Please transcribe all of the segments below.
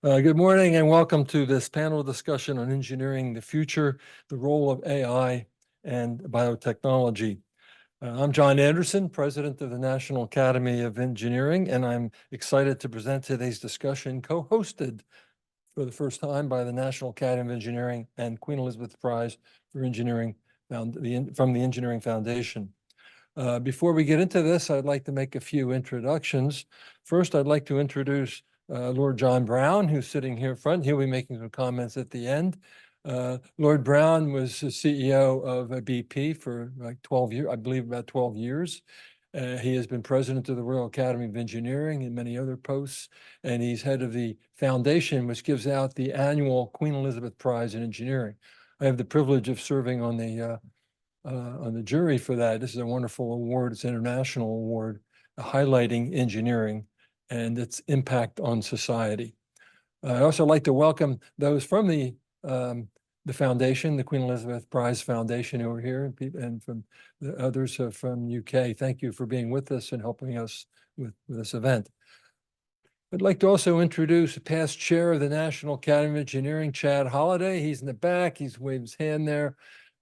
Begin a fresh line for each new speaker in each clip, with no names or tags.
Good morning and welcome to this panel discussion on engineering the future, the role of AI and biotechnology. I'm John Anderson, President of the National Academy of Engineering, and I'm excited to present today's discussion co-hosted for the first time by the National Academy of Engineering and Queen Elizabeth Prize for Engineering from the Engineering Foundation. Before we get into this, I'd like to make a few introductions. First, I'd like to introduce Lord John Brown, who's sitting here in front. He'll be making some comments at the end. Lord Brown was the CEO of BP for like 12 years, I believe about 12 years. He has been president of the Royal Academy of Engineering and many other posts, and he's head of the foundation, which gives out the annual Queen Elizabeth Prize in Engineering. I have the privilege of serving on the jury for that. This is a wonderful award. It's an international award highlighting engineering and its impact on society. I'd also like to welcome those from the foundation, the Queen Elizabeth Prize Foundation, who are here, and from the others from UK. Thank you for being with us and helping us with this event. I'd like to also introduce the past chair of the National Academy of Engineering, Chad Holliday. He's in the back. He's waved his hand there.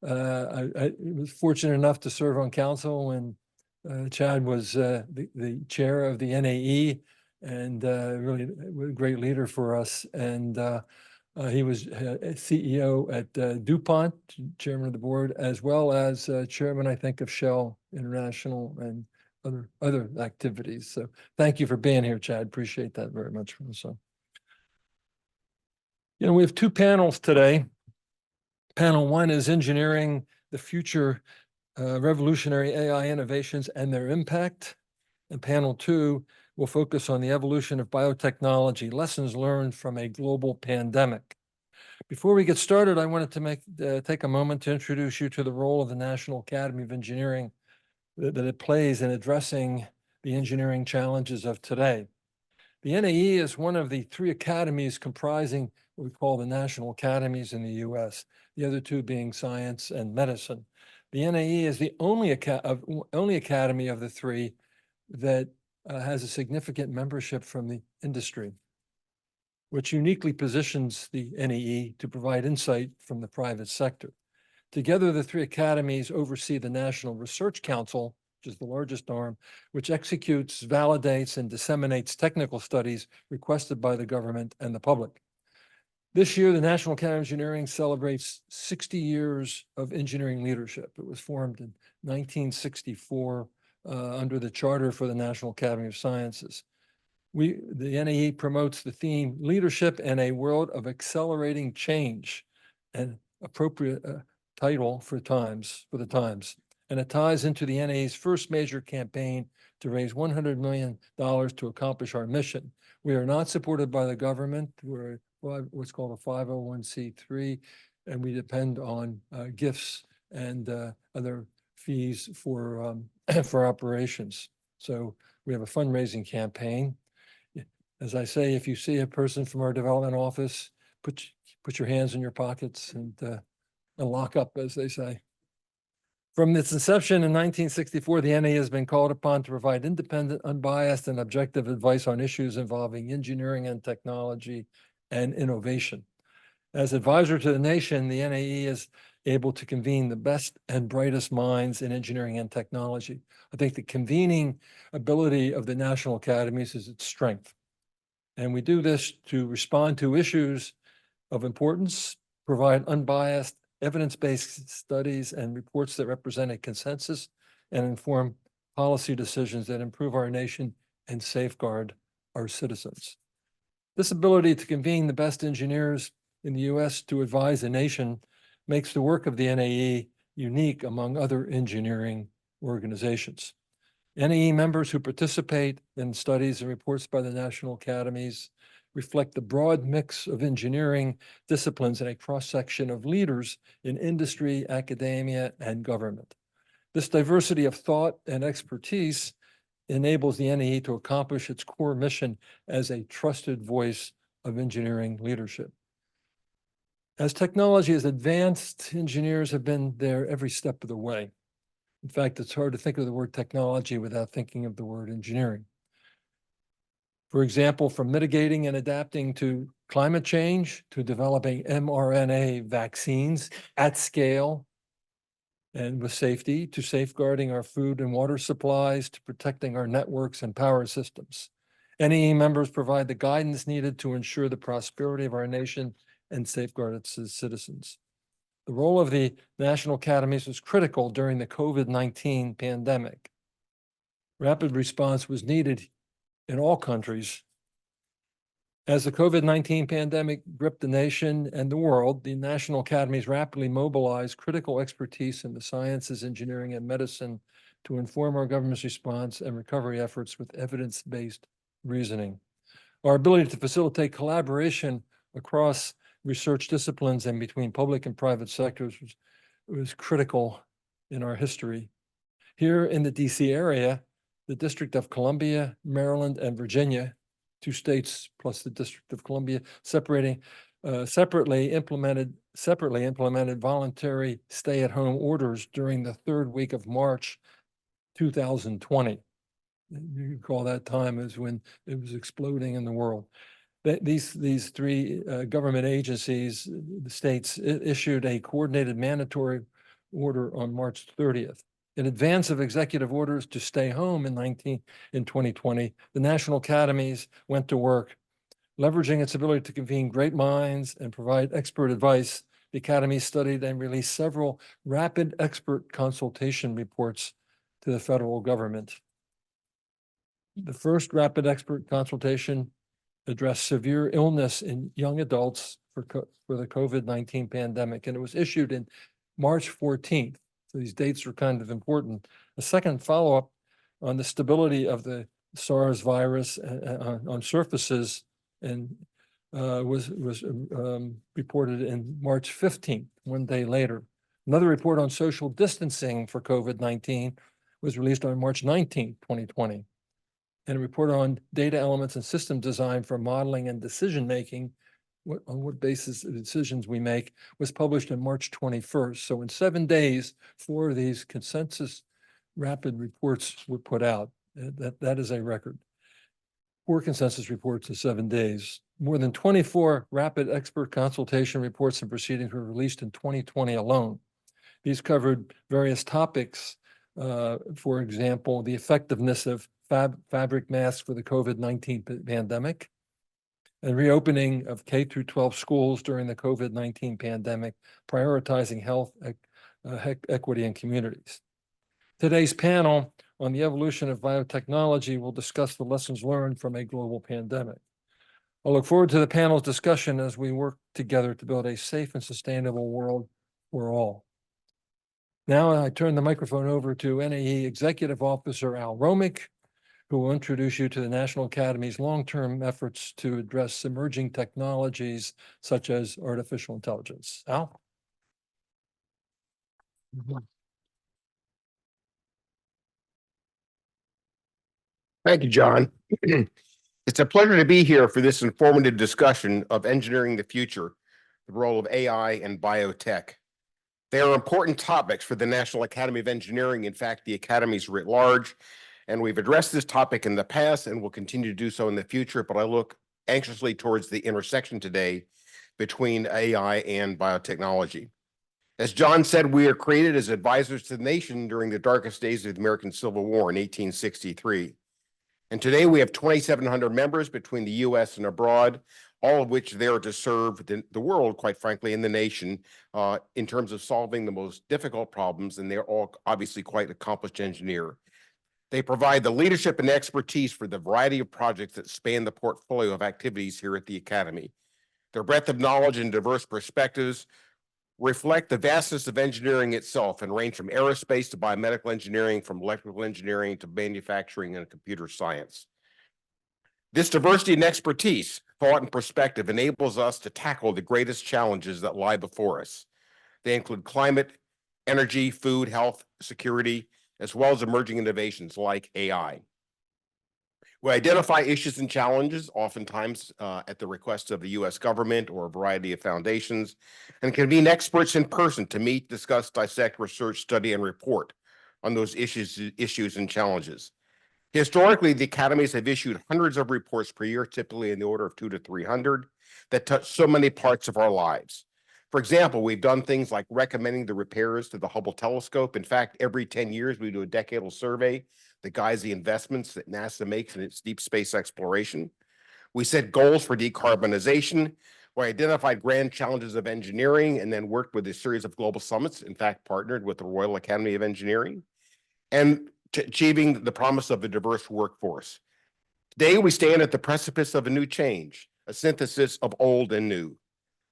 I was fortunate enough to serve on council when Chad was the chair of the NAE and really a great leader for us. And he was CEO at DuPont, chairman of the board, as well as chairman, I think, of Shell International and other activities. So thank you for being here, Chad. Appreciate that very much. So, we have two panels today. Panel one is engineering the future revolutionary AI innovations and their impact. And panel two will focus on the evolution of biotechnology, lessons learned from a global pandemic. Before we get started, I wanted to take a moment to introduce you to the role of the National Academy of Engineering that it plays in addressing the engineering challenges of today. The NAE is one of the three academies comprising what we call the national academies in the US, the other two being science and medicine. The NAE is the only academy of the three that has a significant membership from the industry, which uniquely positions the NAE to provide insight from the private sector. Together, the three academies oversee the National Research Council, which is the largest arm, which executes, validates, and disseminates technical studies requested by the government and the public. This year, the National Academy of Engineering celebrates 60 years of engineering leadership. It was formed in 1964 under the Charter for the National Academy of Sciences. The NAE promotes the theme Leadership in a World of Accelerating Change, an appropriate title for the times. And it ties into the NAE's first major campaign to raise $100 million to accomplish our mission. We are not supported by the government. We're what's called a 501c3, and we depend on gifts and other fees for operations. So we have a fundraising campaign. As I say, if you see a person from our development office, put your hands in your pockets and lock up, as they say. From its inception in 1964, the NAE has been called upon to provide independent, unbiased, and objective advice on issues involving engineering and technology and innovation. As advisor to the nation, the NAE is able to convene the best and brightest minds in engineering and technology. I think the convening ability of the national academies is its strength. And we do this to respond to issues of importance, provide unbiased, evidence-based studies and reports that represent a consensus, and inform policy decisions that improve our nation and safeguard our citizens. This ability to convene the best engineers in the US to advise the nation makes the work of the NAE unique among other engineering organizations. NAE members who participate in studies and reports by the national academies reflect the broad mix of engineering disciplines and a cross-section of leaders in industry, academia, and government. This diversity of thought and expertise enables the NAE to accomplish its core mission as a trusted voice of engineering leadership. As technology has advanced, engineers have been there every step of the way. In fact, it's hard to think of the word technology without thinking of the word engineering. For example, from mitigating and adapting to climate change to developing mRNA vaccines at scale and with safety, to safeguarding our food and water supplies, to protecting our networks and power systems. NEE members provide the guidance needed to ensure the prosperity of our nation and safeguard its citizens. The role of the national academies was critical during the COVID-19 pandemic. Rapid response was needed in all countries. As the COVID-19 pandemic gripped the nation and the world, the national academies rapidly mobilized critical expertise in the sciences, engineering, and medicine to inform our government's response and recovery efforts with evidence-based reasoning. Our ability to facilitate collaboration across research disciplines and between public and private sectors was critical in our history. Here in the DC area, the District of Columbia, Maryland, and Virginia, 2 states plus the District of Columbia, separately implemented voluntary stay-at-home orders during the 3rd week of March 2020. You recall that time is when it was exploding in the world. These 3 government agencies, the states, issued a coordinated mandatory order on March 30th. In advance of executive orders to stay home in 2020, the National Academies went to work. Leveraging its ability to convene great minds and provide expert advice, the Academy studied and released several rapid expert consultation reports to the federal government. The first rapid expert consultation addressed severe illness in young adults for the COVID-19 pandemic, and it was issued in March 14th. So these dates are kind of important. A second follow-up on the stability of the SARS virus on surfaces and was reported in March 15th, 1 day later. Another report on social distancing for COVID-19 was released on March 19th, 2020. And a report on data elements and system design for modeling and decision-making, on what basis the decisions we make, was published on March 21st. So in 7 days, 4 of these consensus rapid reports were put out. That is a record. 4 consensus reports in 7 days. More than 24 rapid expert consultation reports and proceedings were released in 2020 alone. These covered various topics. For example, the effectiveness of fabric masks for the COVID-19 pandemic, and reopening of K through 12 schools during the COVID-19 pandemic, prioritizing health, equity, and communities. Today's panel on the evolution of biotechnology will discuss the lessons learned from a global pandemic. I look forward to the panel's discussion as we work together to build a safe and sustainable world for all. Now I turn the microphone over to NAE Executive Officer Al Romick, who will introduce you to the National Academy's long-term efforts to address emerging technologies such as artificial intelligence. Al?
Thank you, John. It's a pleasure to be here for this informative discussion of engineering the future, the role of AI and biotech. They are important topics for the National Academy of Engineering, in fact, the academies writ large, and we've addressed this topic in the past and will continue to do so in the future, but I look anxiously towards the intersection today between AI and biotechnology. As John said, we are created as advisors to the nation during the darkest days of the American Civil War in 1863. And today we have 2,700 members between the US and abroad, all of which there to serve the world, quite frankly, and the nation in terms of solving the most difficult problems, and they're all obviously quite accomplished engineers. They provide the leadership and expertise for the variety of projects that span the portfolio of activities here at the Academy. Their breadth of knowledge and diverse perspectives reflect the vastness of engineering itself and range from aerospace to biomedical engineering, from electrical engineering to manufacturing and computer science. This diversity and expertise, thought and perspective enables us to tackle the greatest challenges that lie before us. They include climate, energy, food, health, security, as well as emerging innovations like AI. We identify issues and challenges, oftentimes at the request of the US government or a variety of foundations, and convene experts in person to meet, discuss, dissect, research, study, and report on those issues and challenges. Historically, the academies have issued hundreds of reports per year, typically in the order of 200 to 300, that touch so many parts of our lives. For example, we've done things like recommending the repairs to the Hubble telescope. In fact, every 10 years, we do a decadal survey that guides the investments that NASA makes in its deep space exploration. We set goals for decarbonization. We identified grand challenges of engineering and then worked with a series of global summits, in fact, partnered with the Royal Academy of Engineering, and to achieving the promise of a diverse workforce. Today, we stand at the precipice of a new change, a synthesis of old and new.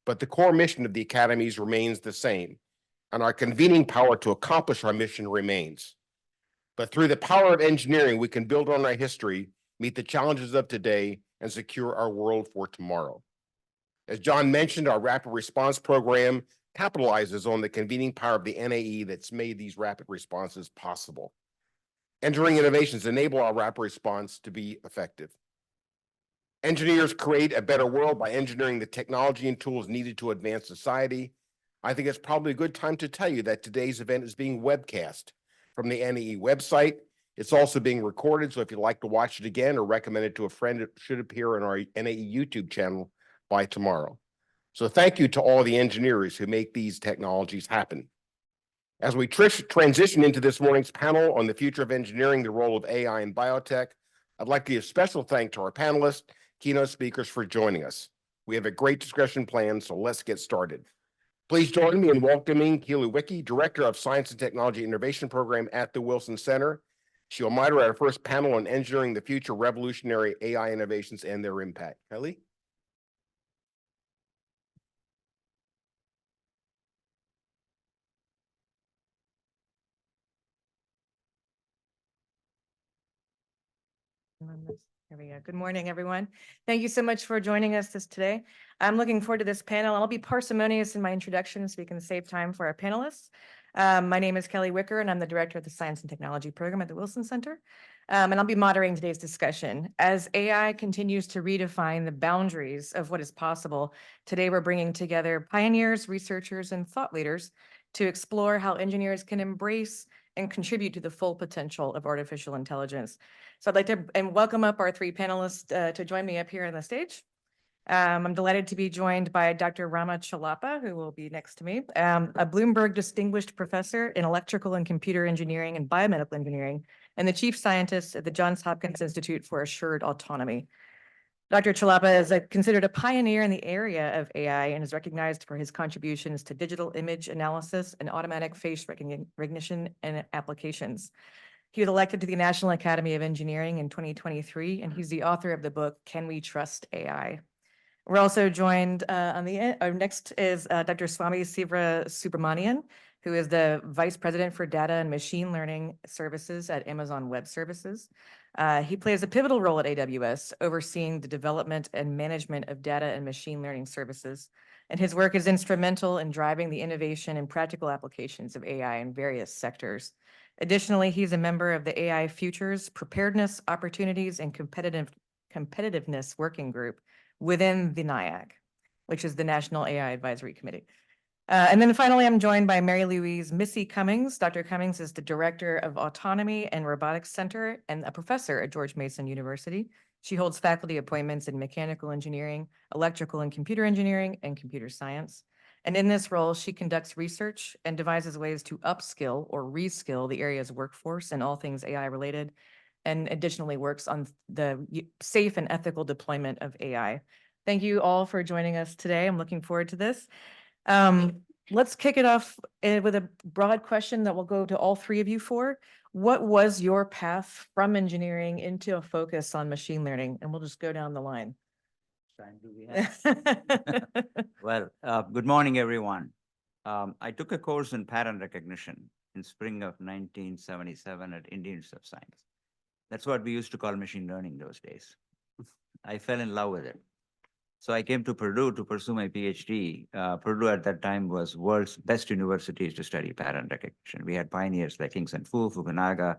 But the core mission of the academies remains the same, and our convening power to accomplish our mission remains. But through the power of engineering, we can build on our history, meet the challenges of today, and secure our world for tomorrow. As John mentioned, our rapid response program capitalizes on the convening power of the NAE that's made these rapid responses possible. Engineering innovations enable our rapid response to be effective. Engineers create a better world by engineering the technology and tools needed to advance society. I think it's probably a good time to tell you that today's event is being webcast from the NAE website. It's also being recorded, so if you'd like to watch it again or recommend it to a friend, it should appear on our NAE YouTube channel by tomorrow. So thank you to all the engineers who make these technologies happen. As we transition into this morning's panel on the future of engineering, the role of AI in biotech, I'd like to give special thanks to our panelists, keynote speakers for joining us. We have a great discussion planned, so let's get started. Please join me in welcoming Keely Wicke, Director of Science and Technology Innovation Program at the Wilson Center. She will moderate our first panel on engineering the future revolutionary AI innovations and their impact. Kelly?
There we go. Good morning, everyone. Thank you so much for joining us today. I'm looking forward to this panel. I'll be parsimonious in my introduction so we can save time for our panelists. My name is Kelly Wicker, and I'm the Director of the Science and Technology Program at the Wilson Center. And I'll be moderating today's discussion. As AI continues to redefine the boundaries of what is possible, today we're bringing together pioneers, researchers, and thought leaders to explore how engineers can embrace and contribute to the full potential of artificial intelligence. So I'd like to welcome up our three panelists to join me up here on the stage. I'm delighted to be joined by Dr. Rama Chalapa, who will be next to me, a Bloomberg Distinguished Professor in Electrical and Computer Engineering and Biomedical Engineering, and the Chief Scientist at the Johns Hopkins Institute for Assured Autonomy. Dr. Chalapa is considered a pioneer in the area of AI and is recognized for his contributions to digital image analysis and automatic face recognition and applications. He was elected to the National Academy of Engineering in 2023, and he's the author of the book, Can We Trust AI? We're also joined next is Dr. Swami Siva Subramanian, who is the Vice President for Data and Machine Learning Services at Amazon Web Services. He plays a pivotal role at AWS, overseeing the development and management of data and machine learning services. And his work is instrumental in driving the innovation and practical applications of AI in various sectors. Additionally, he's a member of the AI Futures, Preparedness, Opportunities, and Competitiveness Working Group within the NIAC, which is the National AI Advisory Committee. And then finally, I'm joined by Mary Louise Missy Cummings. Dr. Cummings is the Director of Autonomy and Robotics Center and a professor at George Mason University. She holds faculty appointments in mechanical engineering, electrical and computer engineering, and computer science. And in this role, she conducts research and devises ways to upskill or reskill the area's workforce in all things AI related, and additionally works on the safe and ethical deployment of AI. Thank you all for joining us today. I'm looking forward to this. Let's kick it off with a broad question that we'll go to all three of you for. What was your path from engineering into a focus on machine learning? And we'll just go down the line.
Well, good morning, everyone. I took a course in pattern recognition in spring of 1977 at Indian Institute of Science. That's what we used to call machine learning those days. I fell in love with it. So I came to Purdue to pursue my PhD. Purdue at that time was world's best university to study pattern recognition. We had pioneers like King Sen Fu, Fukunaga,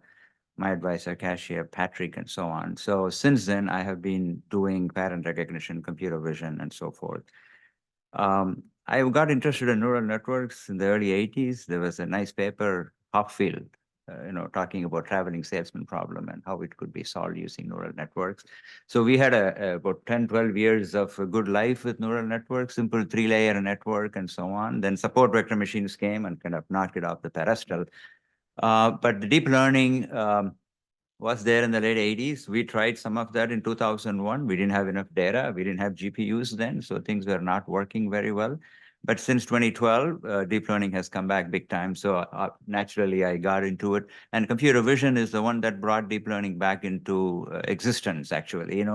my advisor, Cashier, Patrick, and so on. So since then, I have been doing pattern recognition, computer vision, and so forth. I got interested in neural networks in the early 80s. There was a nice paper, Hopfield, talking about traveling salesman problem and how it could be solved using neural networks. So we had about 10, 12 years of a good life with neural networks, simple 3-layer network and so on. Then support vector machines came and kind of knocked it off the pedestal. But the deep learning was there in the late 80s. We tried some of that in 2001. We didn't have enough data. We didn't have GPUs then, so things were not working very well. But since 2012, deep learning has come back big time. So naturally, I got into it. And computer vision is the one that brought deep learning back into existence, actually,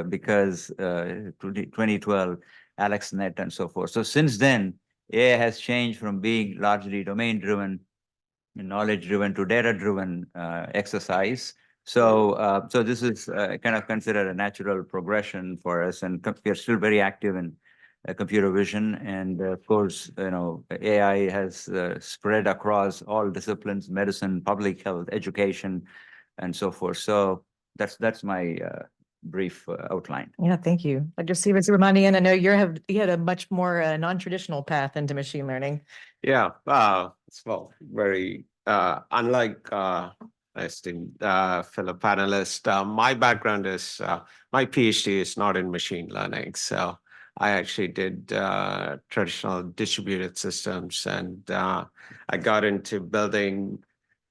because 2012, AlexNet and so forth. So since then, AI has changed from being largely domain-driven, knowledge-driven to data-driven exercise. So, so this is kind of considered a natural progression for us, and we are still very active in computer vision. And of course, AI has spread across all disciplines: medicine, public health, education, and so forth. So that's my brief outline.
Yeah, thank you. Dr. Subramanian, I know you had a much more non-traditional path into machine learning.
Yeah, well, very unlike esteemed fellow panelist. My background is my PhD is not in machine learning, so I actually did traditional distributed systems, and I got into building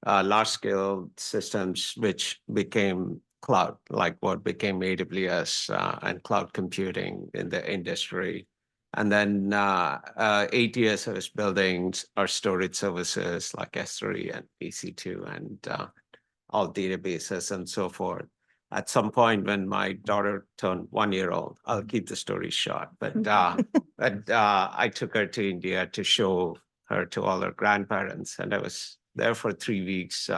large-scale systems, which became cloud, like what became AWS and cloud computing in the industry. And then 8 years I was building our storage services like S3 and EC2 and all databases and so forth. At some point when my daughter turned 1 year old, I'll keep the story short, but I took her to India to show her to all her grandparents. And I was there for 3 weeks,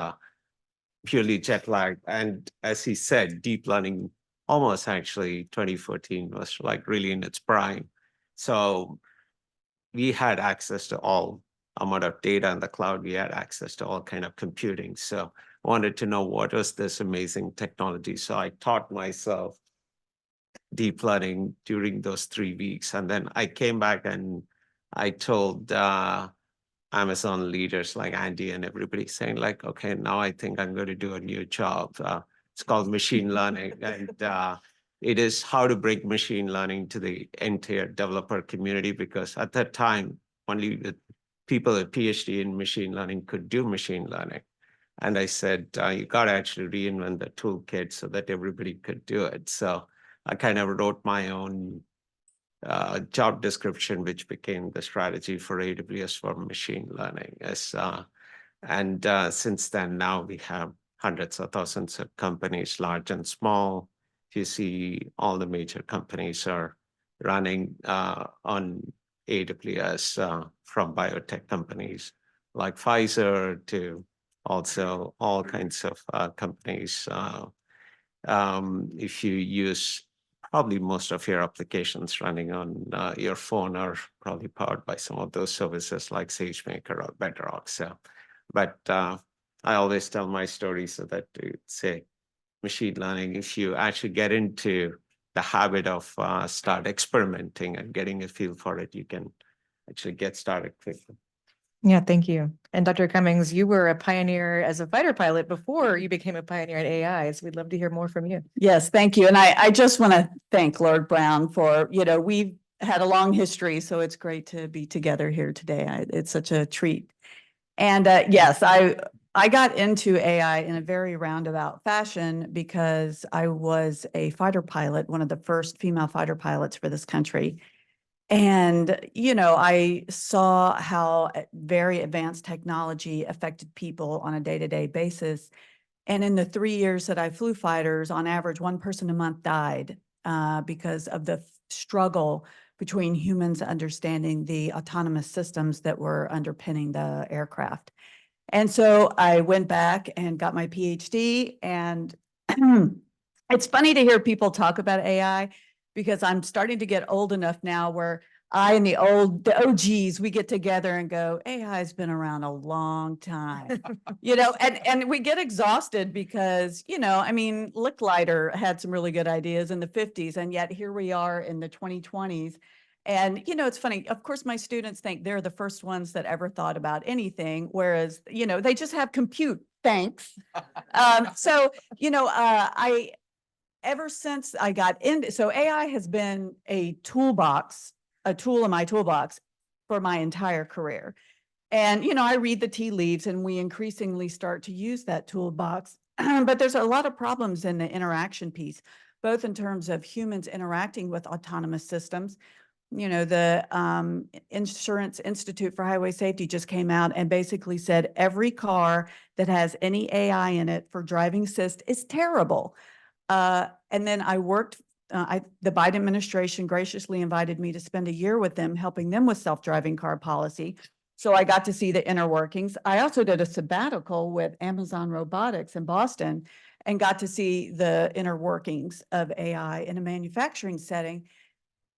purely jet lagged. And as he said, deep learning almost actually 2014 was like really in its prime. So we had access to all amount of data in the cloud. We had access to all kind of computing. So I wanted to know what was this amazing technology. So I taught myself deep learning during those 3 weeks. And then I came back and I told Amazon leaders like Andy and everybody saying like, okay, now I think I'm going to do a new job. It's called machine learning. And it is how to bring machine learning to the entire developer community, because at that time, only the people with PhD in machine learning could do machine learning. And I said, you got to actually reinvent the toolkit so that everybody could do it. So I kind of wrote my own job description, which became the strategy for AWS for machine learning. And since then, now we have hundreds of thousands of companies, large and small. You see all the major companies are running on AWS, from biotech companies like Pfizer to also all kinds of companies. If you use probably most of your applications running on your phone are probably powered by some of those services like SageMaker or Bedrock. So, but I always tell my story so that to say machine learning, if you actually get into the habit of start experimenting and getting a feel for it, you can actually get started quickly.
Yeah, thank you. And Dr. Cummings, you were a pioneer as a fighter pilot before you became a pioneer in AI. So we'd love to hear more from you.
Yes, thank you. And I just want to thank Lord Brown for, we've had a long history, so it's great to be together here today. It's such a treat. And yes, I got into AI in a very roundabout fashion because I was a fighter pilot, one of the first female fighter pilots for this country. And, I saw how very advanced technology affected people on a day-to-day basis. And in the 3 years that I flew fighters, on average, 1 person a month died because of the struggle between humans understanding the autonomous systems that were underpinning the aircraft. And so I went back and got my PhD. And it's funny to hear people talk about AI, because I'm starting to get old enough now where I and the OGs, we get together and go, AI has been around a long time, and we get exhausted because, Licklider had some really good ideas in the 50s. And yet here we are in the 2020s. And, you know, it's funny, of course, my students think they're the first ones that ever thought about anything, whereas, you know, they just have compute, thanks. So, you know, ever since I got into, so AI has been a toolbox, a tool in my toolbox for my entire career. And, you know, I read the tea leaves and we increasingly start to use that toolbox. But there's a lot of problems in the interaction piece, both in terms of humans interacting with autonomous systems. You know, the Insurance Institute for Highway Safety just came out and basically said every car that has any AI in it for driving assist is terrible. And then I worked, the Biden administration graciously invited me to spend a year with them, helping them with self-driving car policy. So I got to see the inner workings. I also did a sabbatical with Amazon Robotics in Boston and got to see the inner workings of AI in a manufacturing setting.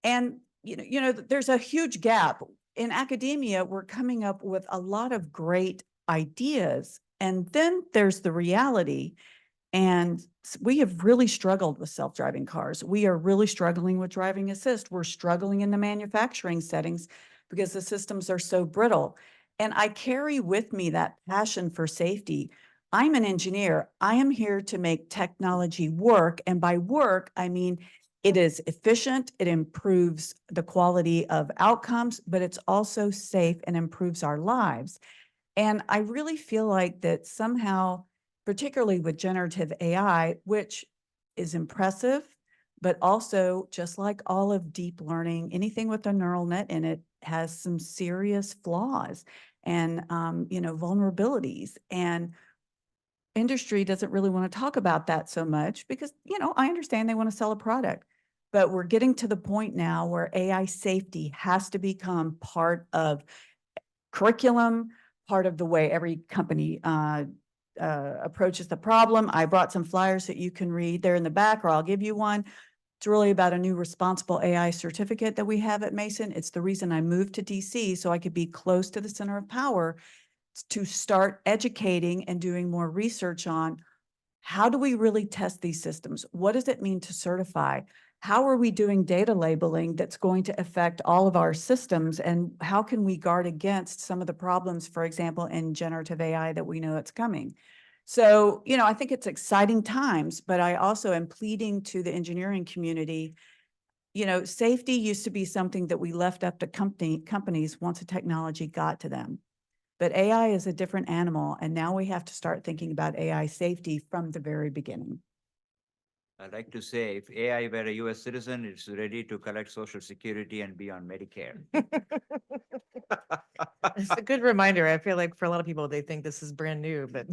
And, you know, there's a huge gap. In academia, we're coming up with a lot of great ideas. And then there's the reality. And we have really struggled with self-driving cars. We are really struggling with driving assist. We're struggling in the manufacturing settings because the systems are so brittle. And I carry with me that passion for safety. I'm an engineer. I am here to make technology work. And by work, I mean, it is efficient, it improves the quality of outcomes, but it's also safe and improves our lives. And I really feel like that somehow, particularly with generative AI, which is impressive, but also just like all of deep learning, anything with a neural net in it has some serious flaws and, you know, vulnerabilities. And industry doesn't really want to talk about that so much because, you know, I understand they want to sell a product, but we're getting to the point now where AI safety has to become part of curriculum, part of the way every company approaches the problem. I brought some flyers that you can read. They're in the back, or I'll give you one. It's really about a new responsible AI certificate that we have at Mason. It's the reason I moved to DC so I could be close to the center of power to start educating and doing more research on how do we really test these systems? What does it mean to certify? How are we doing data labeling that's going to affect all of our systems? And how can we guard against some of the problems, for example, in generative AI that we know it's coming? So, you know, I think it's exciting times, but I also am pleading to the engineering community. You know, safety used to be something that we left up to companies once the technology got to them. But AI is a different animal, and now we have to start thinking about AI safety from the very beginning.
I'd like to say, if AI were a US citizen, it's ready to collect Social Security and be on Medicare.
It's a good reminder. I feel like for a lot of people, they think this is brand new, but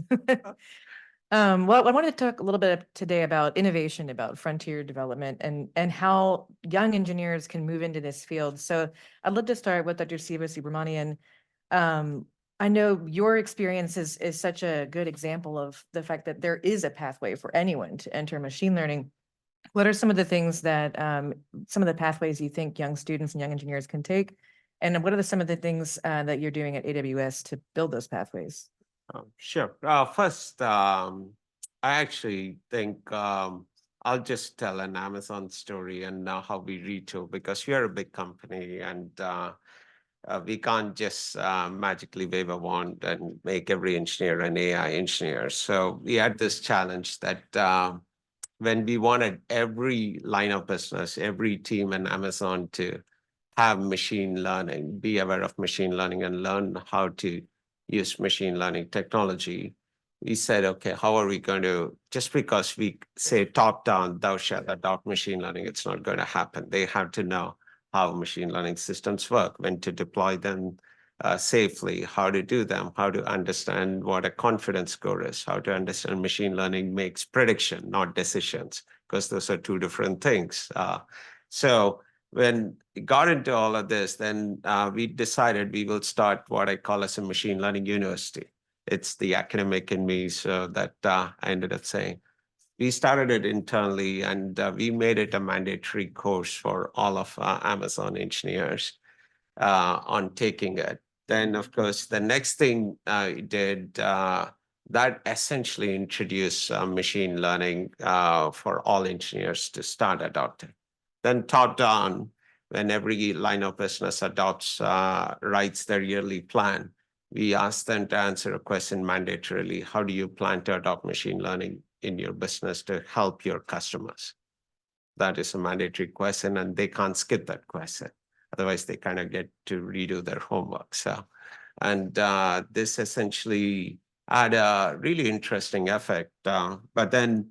well, I wanted to talk a little bit today about innovation, about frontier development and how young engineers can move into this field. So I'd love to start with Dr. Siva Subramanian. I know your experience is such a good example of the fact that there is a pathway for anyone to enter machine learning. What are some of the things that, some of the pathways you think young students and young engineers can take? And what are some of the things that you're doing at AWS to build those pathways?
Sure. First, I actually think I'll just tell an Amazon story and how we retool, because we are a big company and we can't just magically wave a wand and make every engineer an AI engineer. So we had this challenge that when we wanted every line of business, every team in Amazon to have machine learning, be aware of machine learning and learn how to use machine learning technology, we said, okay, how are we going to, just because we say top down, thou shalt adopt machine learning, it's not going to happen. They have to know how machine learning systems work, when to deploy them safely, how to do them, how to understand what a confidence score is, how to understand machine learning makes prediction, not decisions, because those are two different things. So when we got into all of this, then we decided we will start what I call as a machine learning university. It's the academic in me, so that I ended up saying, we started it internally and we made it a mandatory course for all of Amazon engineers on taking it. Then, of course, the next thing I did, that essentially introduced machine learning for all engineers to start adopting. Then top down, when every line of business adopts, writes their yearly plan, we ask them to answer a question mandatorily. How do you plan to adopt machine learning in your business to help your customers? That is a mandatory question, and they can't skip that question. Otherwise, they kind of get to redo their homework. So, and this essentially had a really interesting effect. But then,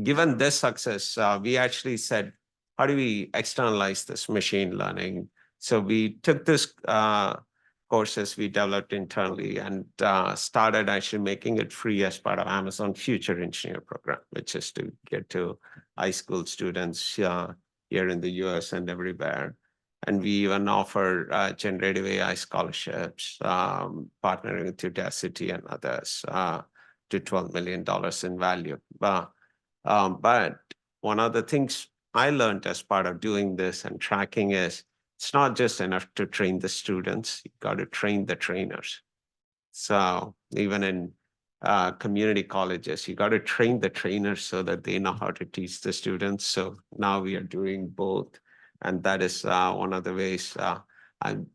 given this success, we actually said, how do we externalize this machine learning? So we took this courses we developed internally and started actually making it free as part of Amazon Future Engineer program, which is to get to high school students here in the US and everywhere. And we even offer generative AI scholarships, partnering with Udacity and others to $12 million in value. But one of the things I learned as part of doing this and tracking is it's not just enough to train the students, you've got to train the trainers. So even in community colleges, you got to train the trainers so that they know how to teach the students. So now we are doing both. And that is one of the ways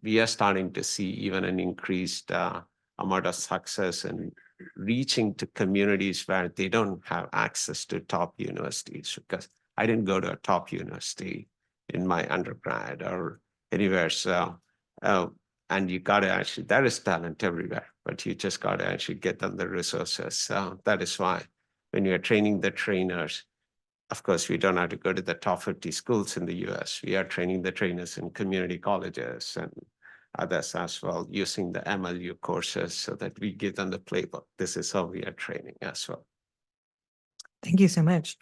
we are starting to see even an increased amount of success in reaching to communities where they don't have access to top universities, because I didn't go to a top university in my undergrad or anywhere. So, and you got to actually, there is talent everywhere, but you just got to actually get them the resources. So that is why when you're training the trainers, of course, we don't have to go to the top 50 schools in the US. We are training the trainers in community colleges and others as well, using the MLU courses so that we give them the playbook. This is how we are training as well.
Thank you so much.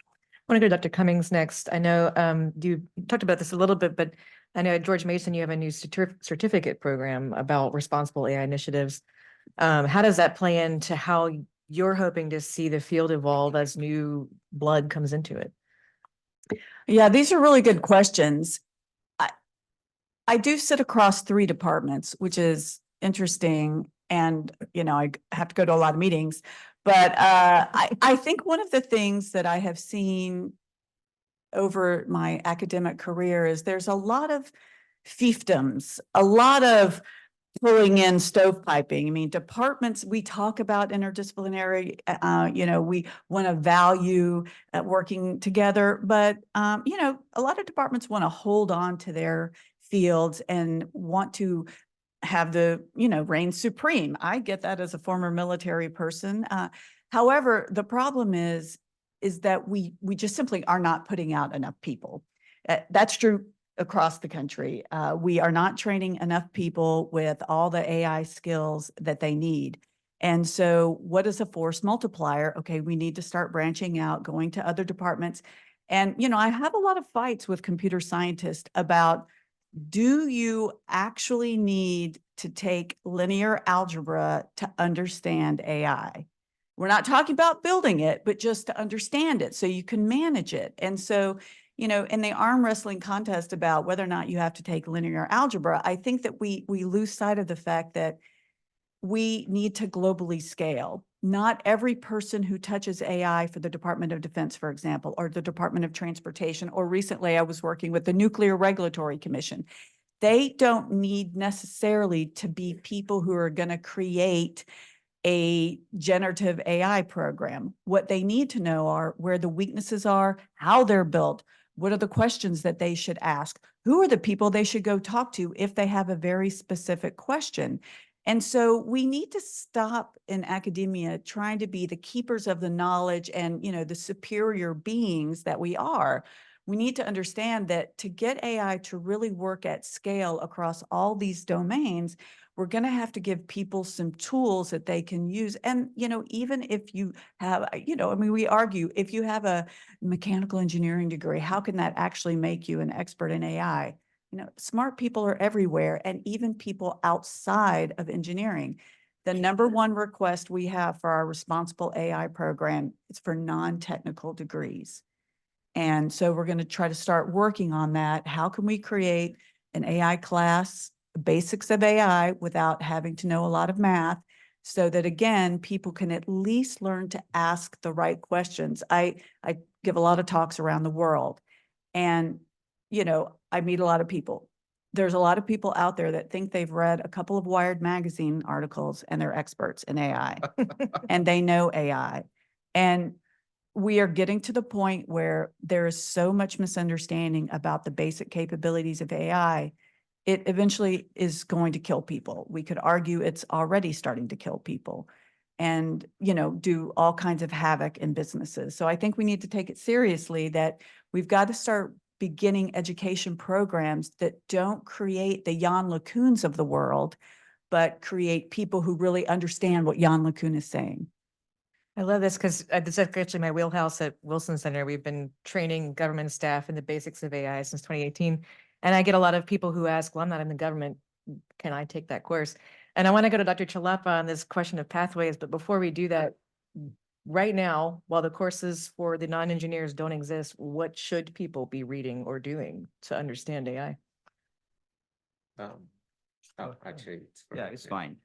I want to go to Dr. Cummings next. I know you talked about this a little bit, but I know at George Mason, you have a new certificate program about responsible AI initiatives. How does that play into how you're hoping to see the field evolve as new blood comes into it?
Yeah, these are really good questions. I do sit across 3 departments, which is interesting. And, you know, I have to go to a lot of meetings, but I think one of the things that I have seen over my academic career is there's a lot of fiefdoms, a lot of pulling in stovepiping. I mean, departments, we talk about interdisciplinary, you know, we want to value working together, but, you know, a lot of departments want to hold on to their fields and want to have the, you know, reign supreme. I get that as a former military person. However, the problem is that we just simply are not putting out enough people. That's true across the country. We are not training enough people with all the AI skills that they need. And so what is a force multiplier? Okay, we need to start branching out, going to other departments. And, you know, I have a lot of fights with computer scientists about, do you actually need to take linear algebra to understand AI? We're not talking about building it, but just to understand it so you can manage it. And so, you know, in the arm wrestling contest about whether or not you have to take linear algebra, I think that we lose sight of the fact that we need to globally scale. Not every person who touches AI for the Department of Defense, for example, or the Department of Transportation, or recently I was working with the Nuclear Regulatory Commission. They don't need necessarily to be people who are going to create a generative AI program. What they need to know are where the weaknesses are, how they're built, what are the questions that they should ask, who are the people they should go talk to if they have a very specific question. And so we need to stop in academia trying to be the keepers of the knowledge and, you know, the superior beings that we are. We need to understand that to get AI to really work at scale across all these domains, we're going to have to give people some tools that they can use. And, you know, even if you have, you know, I mean, we argue, if you have a mechanical engineering degree, how can that actually make you an expert in AI? You know, smart people are everywhere, and even people outside of engineering. The #1 request we have for our responsible AI program is for non-technical degrees. And so we're going to try to start working on that. How can we create an AI class, basics of AI, without having to know a lot of math, so that, again, people can at least learn to ask the right questions. I give a lot of talks around the world, and, you know, I meet a lot of people. there's a lot of people out there that think they've read a couple of Wired magazine articles and they're experts in AI and they know AI. And we are getting to the point where there is so much misunderstanding about the basic capabilities of AI. It eventually is going to kill people. We could argue it's already starting to kill people and, you know, do all kinds of havoc in businesses. So I think we need to take it seriously that we've got to start beginning education programs that don't create the Jan LeCuns of the world, but create people who really understand what Jan LeCun is saying.
I love this because this is actually my wheelhouse at Wilson Center. We've been training government staff in the basics of AI since 2018. And I get a lot of people who ask, well, I'm not in the government. Can I take that course? And I want to go to Dr. Chalapa on this question of pathways. But before we do that, right now, while the courses for the non-engineers don't exist, what should people be reading or doing to understand AI?
Actually,
Yeah, it's fine.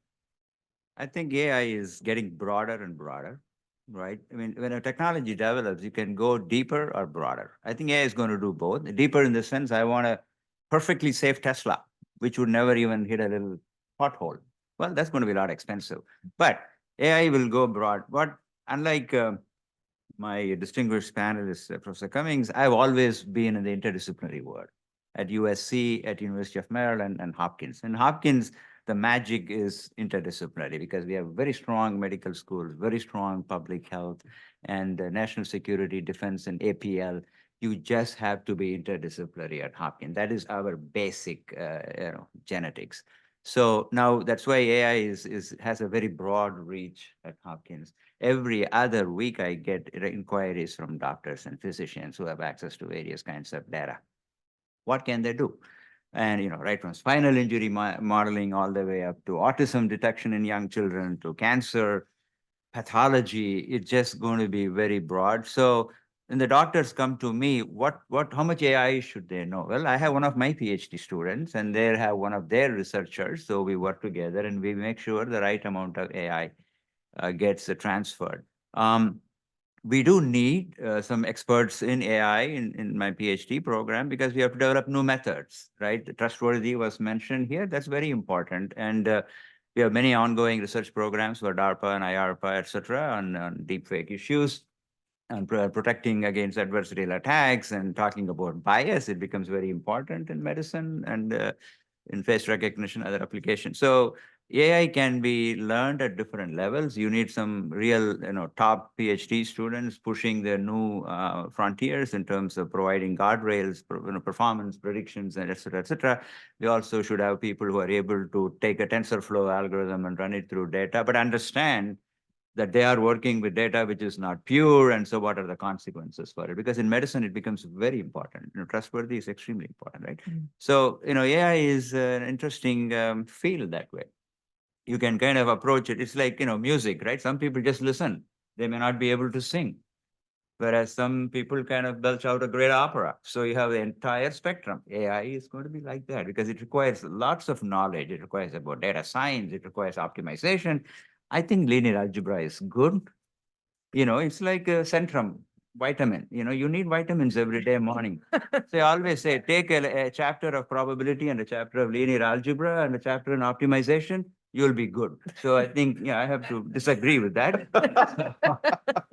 I think AI is getting broader and broader, right? I mean, when a technology develops, you can go deeper or broader. I think AI is going to do both. Deeper in the sense, I want a perfectly safe Tesla, which would never even hit a little pothole. Well, that's going to be a lot expensive. But AI will go broad. But unlike my distinguished panelist, Professor Cummings, I've always been in the interdisciplinary world at USC, at University of Maryland, and Hopkins. And Hopkins, the magic is interdisciplinary because we have very strong medical schools, very strong public health, and national security, defense, and APL. You just have to be interdisciplinary at Hopkins. That is our basic, genetics. So now that's why AI has a very broad reach at Hopkins. Every other week, I get inquiries from doctors and physicians who have access to various kinds of data. What can they do? And, right from spinal injury modeling all the way up to autism detection in young children to cancer, pathology, it's just going to be very broad. So when the doctors come to me, how much AI should they know? Well, I have one of my PhD students and they have one of their researchers. So we work together and we make sure the right amount of AI gets transferred. We do need some experts in AI in my PhD program because we have to develop new methods, right? The trustworthy was mentioned here. That's very important. And we have many ongoing research programs for DARPA and IARPA, et cetera, on deepfake issues and protecting against adversarial attacks and talking about bias. It becomes very important in medicine and in face recognition, other applications. So AI can be learned at different levels. You need some real, top PhD students pushing the new frontiers in terms of providing guardrails, performance predictions, and et cetera, et cetera. We also should have people who are able to take a TensorFlow algorithm and run it through data, but understand that they are working with data which is not pure, and so what are the consequences for it? Because in medicine, it becomes very important. Trustworthy is extremely important, right?
Mm.
So, AI is an interesting field that way. You can kind of approach it. It's like, music, right? Some people just listen. They may not be able to sing. Whereas some people kind of belch out a great opera. So you have the entire spectrum. AI is going to be like that because it requires lots of knowledge. It requires about data science. It requires optimization. I think linear algebra is good. It's like a Centrum vitamin. You need vitamins every day morning. So I always say, take a chapter of probability and a chapter of linear algebra and a chapter on optimization, you'll be good. So I think, I have to disagree with that.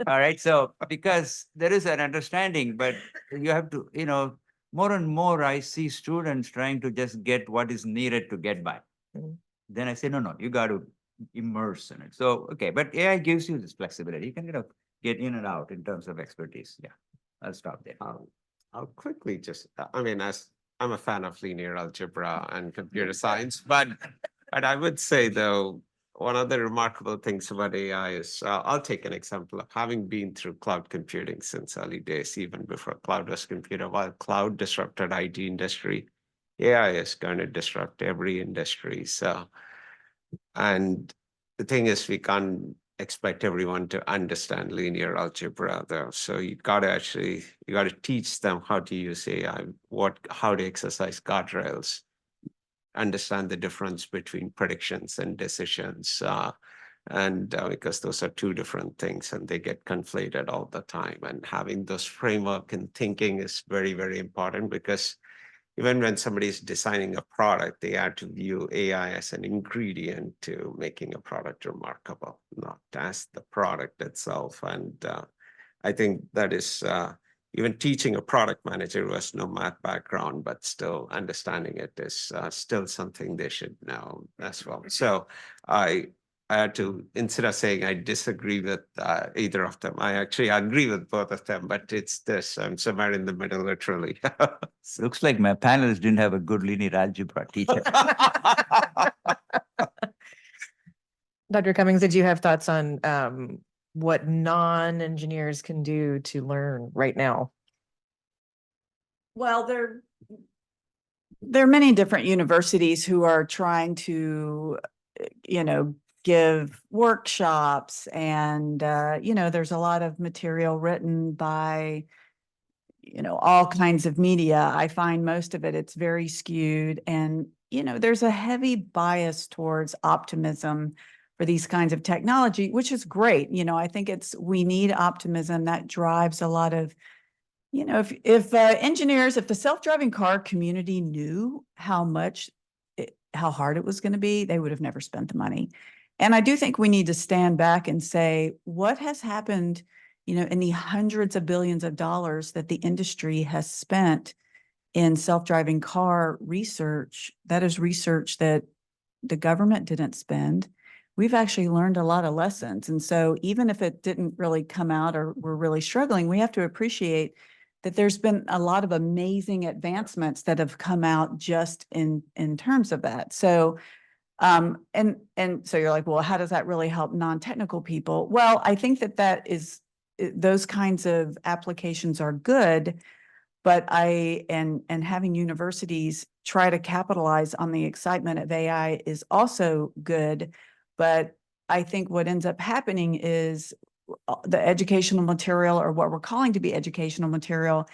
All right. So because there is an understanding, but you have to, more and more I see students trying to just get what is needed to get by.
Mhm.
Then I say, no, you got to immerse in it. So, okay, but AI gives you this flexibility. You can get in and out in terms of expertise. Yeah, I'll stop there.
I'll quickly as I'm a fan of linear algebra and computer science, but I would say though, one of the remarkable things about AI is, I'll take an example of having been through cloud computing since early days, even before cloud was computer. While cloud disrupted IT industry, AI is going to disrupt every industry. So, and the thing is, we can't expect everyone to understand linear algebra though. So you got to teach them how to use AI, how to exercise guardrails, understand the difference between predictions and decisions. Because those are two different things and they get conflated all the time. And having those framework and thinking is very, very important because even when somebody's designing a product, they have to view AI as an ingredient to making a product remarkable, not as the product itself. And I think that is even teaching a product manager who has no math background, but still understanding it is still something they should know as well. So I had to, instead of saying I disagree with either of them, I actually agree with both of them, but it's this, I'm somewhere in the middle, literally.
Looks like my panelists didn't have a good linear algebra teacher.
Dr. Cummings, did you have thoughts on what non-engineers can do to learn right now?
Well, there are many different universities who are trying to, give workshops, and there's a lot of material written by, all kinds of media. I find most of it's very skewed, and there's a heavy bias towards optimism for these kinds of technology, which is great. I think we need optimism that drives a lot of, if engineers, if the self-driving car community knew how hard it was going to be, they would have never spent the money. And I do think we need to stand back and say, what has happened, in the hundreds of billions of dollars that the industry has spent in self-driving car research? That is research that the government didn't spend. We've actually learned a lot of lessons. And so even if it didn't really come out or we're really struggling, we have to appreciate that there's been a lot of amazing advancements that have come out just in terms of that. So, and so you're like, well, how does that really help non-technical people? Well, I think those kinds of applications are good, but and having universities try to capitalize on the excitement of AI is also good. But I think what ends up happening is the educational material, or what we're calling to be educational material,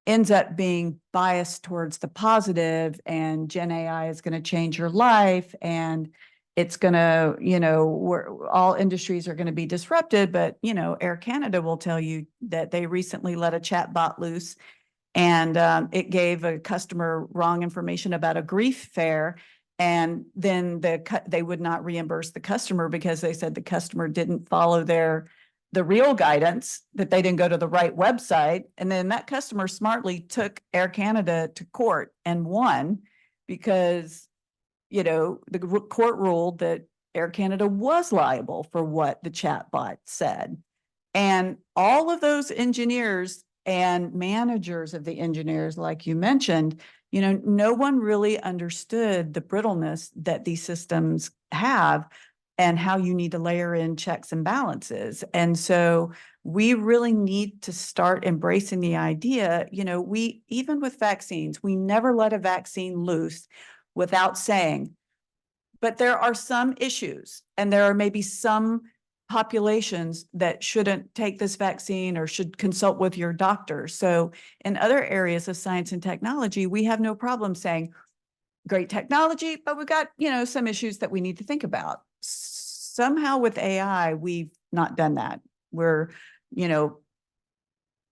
ends up being biased towards the positive, and Gen AI is going to change your life, and it's going to, all industries are going to be disrupted. But, Air Canada will tell you that they recently let a chat bot loose, and it gave a customer wrong information about a grief fare. And then they would not reimburse the customer because they said the customer didn't follow the real guidance, that they didn't go to the right website. And then that customer smartly took Air Canada to court and won, because, the court ruled that Air Canada was liable for what the chatbot said. And all of those engineers and managers of the engineers, like you mentioned, no one really understood the brittleness that these systems have and how you need to layer in checks and balances. And so we really need to start embracing the idea, even with vaccines, we never let a vaccine loose without saying, but there are some issues, and there are maybe some populations that shouldn't take this vaccine or should consult with your doctor. So in other areas of science and technology, we have no problem saying, great technology, but we've got, some issues that we need to think about. Somehow with AI, we've not done that. We're,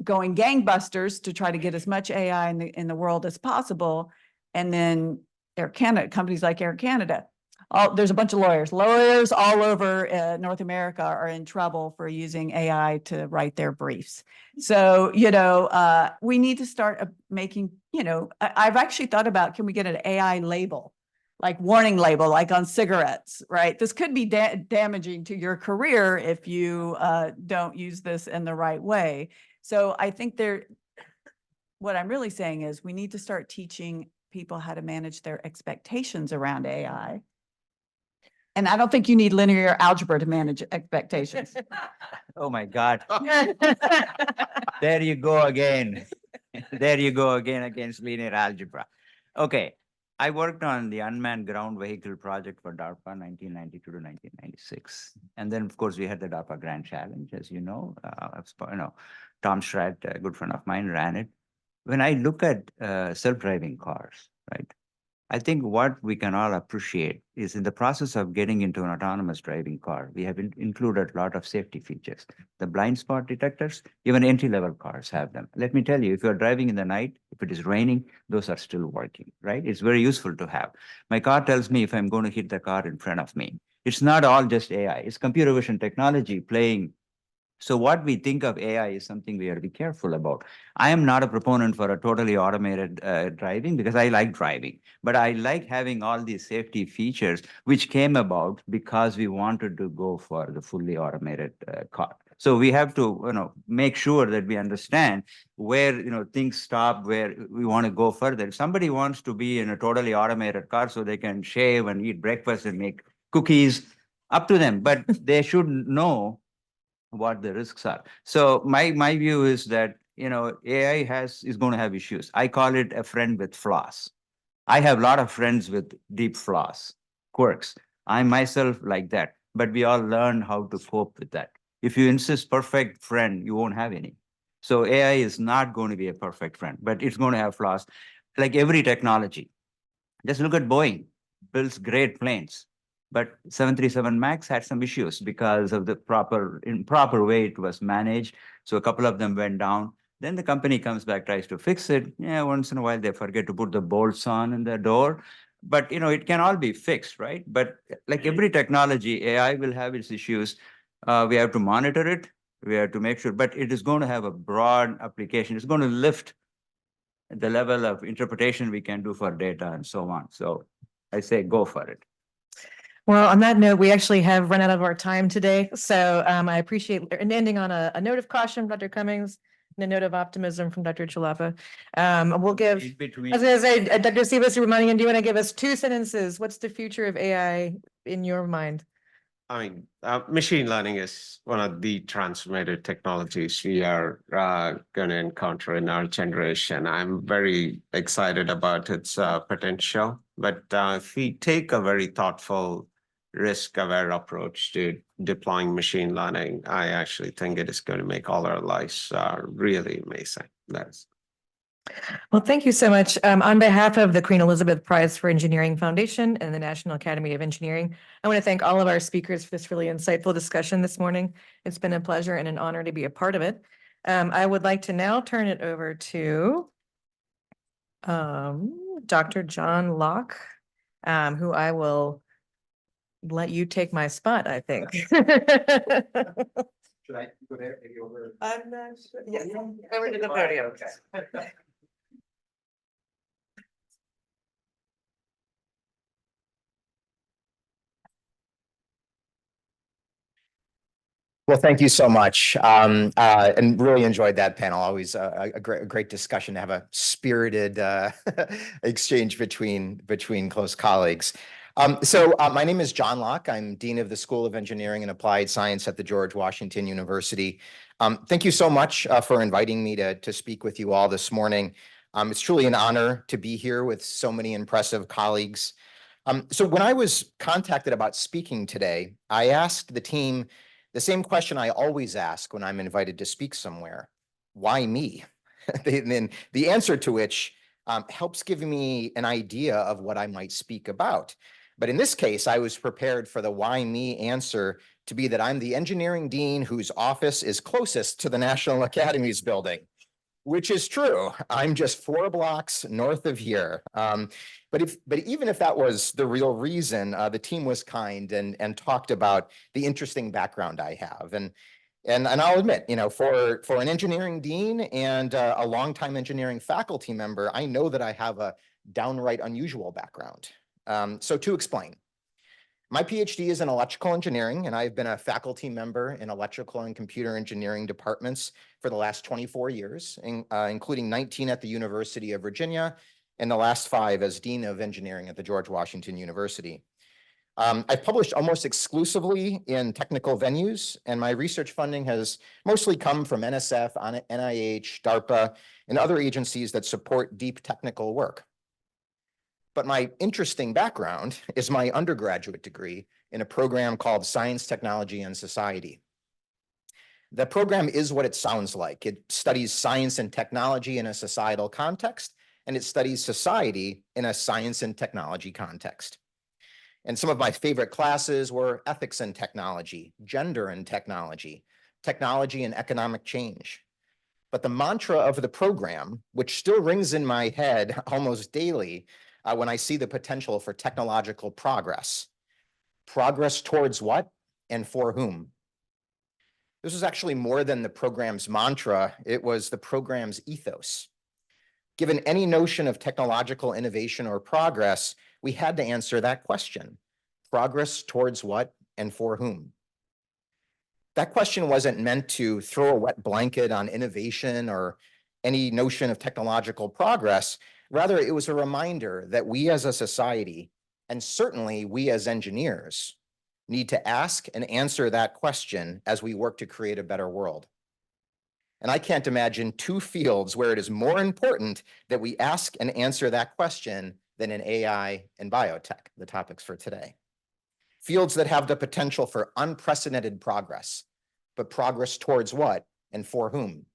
going gangbusters to try to get as much AI in the world as possible. And then Air Canada, companies like Air Canada, there's a bunch of lawyers all over North America are in trouble for using AI to write their briefs. So, we need to start making, I've actually thought about, can we get an AI label, like warning label, like on cigarettes, right? This could be damaging to your career if you don't use this in the right way. So I think what I'm really saying is we need to start teaching people how to manage their expectations around AI. And I don't think you need linear algebra to manage expectations.
Oh my God. There you go again. There you go again against linear algebra. Okay. I worked on the unmanned ground vehicle project for DARPA 1992 to 1996. And then, of course, we had the DARPA Grand Challenge, as you know. Tom Schratt, a good friend of mine, ran it. When I look at self-driving cars, right? I think what we can all appreciate is in the process of getting into an autonomous driving car, we have included a lot of safety features. The blind spot detectors, even entry-level cars have them. Let me tell you, if you're driving in the night, if it is raining, those are still working, right? It's very useful to have. My car tells me if I'm going to hit the car in front of me. It's not all just AI, it's computer vision technology playing. So what we think of AI is something we have to be careful about. I am not a proponent for a totally automated driving because I like driving, but I like having all these safety features which came about because we wanted to go for the fully automated car. So we have to, make sure that we understand where, things stop, where we want to go further. If somebody wants to be in a totally automated car so they can shave and eat breakfast and make cookies, up to them, but they should know what the risks are. So my view is that AI is going to have issues. I call it a friend with flaws. I have a lot of friends with deep flaws, quirks. I myself like that, but we all learn how to cope with that. If you insist perfect friend, you won't have any. So AI is not going to be a perfect friend, but it's going to have flaws. Like every technology, just look at Boeing, builds great planes. But 737 MAX had some issues because of the improper way it was managed. So a couple of them went down. Then the company comes back, tries to fix it. Yeah, once in a while they forget to put the bolts on in the door. But it can all be fixed, right? But like every technology, AI will have its issues. We have to monitor it. We have to make sure, but it is going to have a broad application. It's going to lift the level of interpretation we can do for data and so on. So I say go for it.
Well, on that note, we actually have run out of our time today. So I appreciate and ending on a note of caution from Dr. Cummings and a note of optimism from Dr. Chalapa. We'll give,
In between.
I was going to say, Dr. Sivas, reminding, do you want to give us 2 sentences? What's the future of AI in your mind?
I mean, machine learning is one of the transformative technologies we are going to encounter in our generation. I'm very excited about its potential, but if we take a very thoughtful, risk-aware approach to deploying machine learning, I actually think it is going to make all our lives really amazing.
Well, thank you so much. On behalf of the Queen Elizabeth Prize for Engineering Foundation and the National Academy of Engineering, I want to thank all of our speakers for this really insightful discussion this morning. It's been a pleasure and an honor to be a part of it. I would like to now turn it over to Dr. John Locke, who I will let you take my spot, I think.
Should I go there, maybe over?
I'm not sure. Yes, over to the podium.
Well, thank you so much. And really enjoyed that panel. Always a great discussion to have a spirited exchange between close colleagues. So my name is John Locke. I'm Dean of the School of Engineering and Applied Science at the George Washington University. Thank you so much for inviting me to speak with you all this morning. It's truly an honor to be here with so many impressive colleagues. So when I was contacted about speaking today, I asked the team the same question I always ask when I'm invited to speak somewhere: why me? Then the answer to which helps give me an idea of what I might speak about. But in this case, I was prepared for the why me answer to be that I'm the engineering dean whose office is closest to the National Academy's building, which is true. I'm just 4 blocks north of here. But even if that was the real reason, the team was kind and talked about the interesting background I have. And I'll admit, for an engineering dean and a longtime engineering faculty member, I know that I have a downright unusual background. So to explain, my PhD is in electrical engineering, and I've been a faculty member in electrical and computer engineering departments for the last 24 years, including 19 at the University of Virginia and the last 5 as Dean of Engineering at the George Washington University. I've published almost exclusively in technical venues, and my research funding has mostly come from NSF, NIH, DARPA, and other agencies that support deep technical work. But my interesting background is my undergraduate degree in a program called Science, Technology, and Society. The program is what it sounds like. It studies science and technology in a societal context and it studies society in a science and technology context. And some of my favorite classes were ethics and technology, gender and technology, technology and economic change. But the mantra of the program, which still rings in my head almost daily when I see the potential for technological progress. Progress towards what and for whom? This was actually more than the program's mantra, it was the program's ethos. Given any notion of technological innovation or progress, we had to answer that question. Progress towards what and for whom? That question wasn't meant to throw a wet blanket on innovation or any notion of technological progress. Rather, it was a reminder that we as a society, and certainly we as engineers, need to ask and answer that question as we work to create a better world. And I can't imagine two fields where it is more important that we ask and answer that question than in AI and biotech, the topics for today. Fields that have the potential for unprecedented progress, but progress towards what and for whom?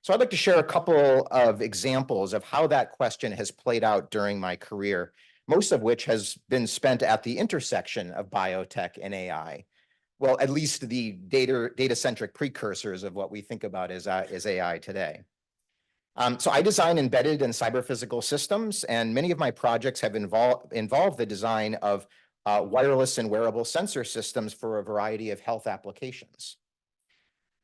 So I'd like to share a couple of examples of how that question has played out during my career, most of which has been spent at the intersection of biotech and AI. Well, at least the data-centric precursors of what we think about as AI today. So I design embedded and cyber-physical systems, and many of my projects have involved the design of wireless and wearable sensor systems for a variety of health applications.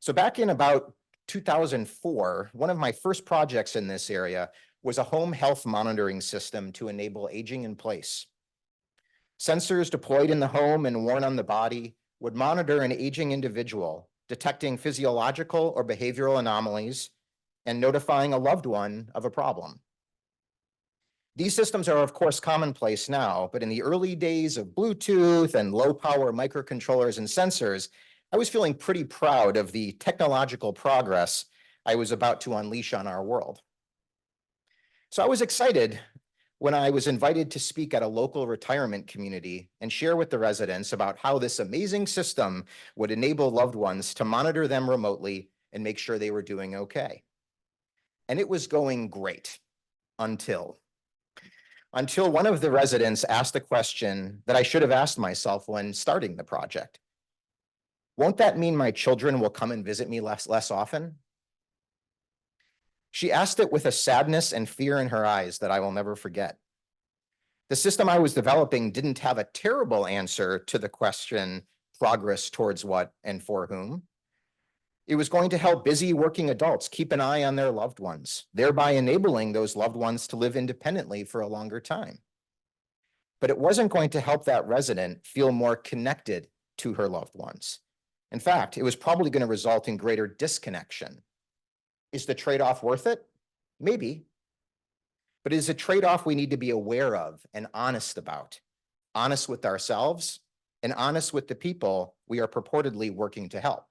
So back in about 2004, one of my first projects in this area was a home health monitoring system to enable aging in place. Sensors deployed in the home and worn on the body would monitor an aging individual, detecting physiological or behavioral anomalies and notifying a loved one of a problem. These systems are, of course, commonplace now, but in the early days of Bluetooth and low-power microcontrollers and sensors, I was feeling pretty proud of the technological progress I was about to unleash on our world. So I was excited when I was invited to speak at a local retirement community and share with the residents about how this amazing system would enable loved ones to monitor them remotely and make sure they were doing okay. And it was going great until one of the residents asked a question that I should have asked myself when starting the project. Won't that mean my children will come and visit me less often? She asked it with a sadness and fear in her eyes that I will never forget. The system I was developing didn't have a terrible answer to the question, progress towards what and for whom. It was going to help busy working adults keep an eye on their loved ones, thereby enabling those loved ones to live independently for a longer time. But it wasn't going to help that resident feel more connected to her loved ones. In fact, it was probably going to result in greater disconnection. Is the trade-off worth it? Maybe. But it is a trade-off we need to be aware of and honest about. Honest with ourselves and honest with the people we are purportedly working to help.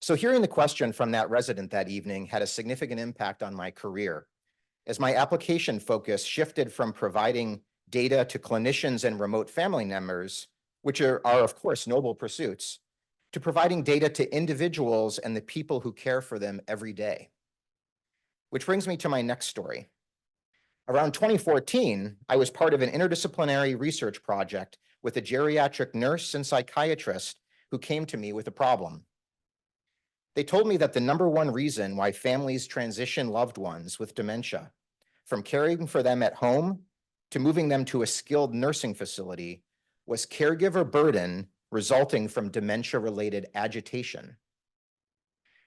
So hearing the question from that resident that evening had a significant impact on my career, as my application focus shifted from providing data to clinicians and remote family members, which are of course noble pursuits, to providing data to individuals and the people who care for them every day. Which brings me to my next story. Around 2014, I was part of an interdisciplinary research project with a geriatric nurse and psychiatrist who came to me with a problem. They told me that the number one reason why families transition loved ones with dementia, from caring for them at home to moving them to a skilled nursing facility, was caregiver burden resulting from dementia-related agitation.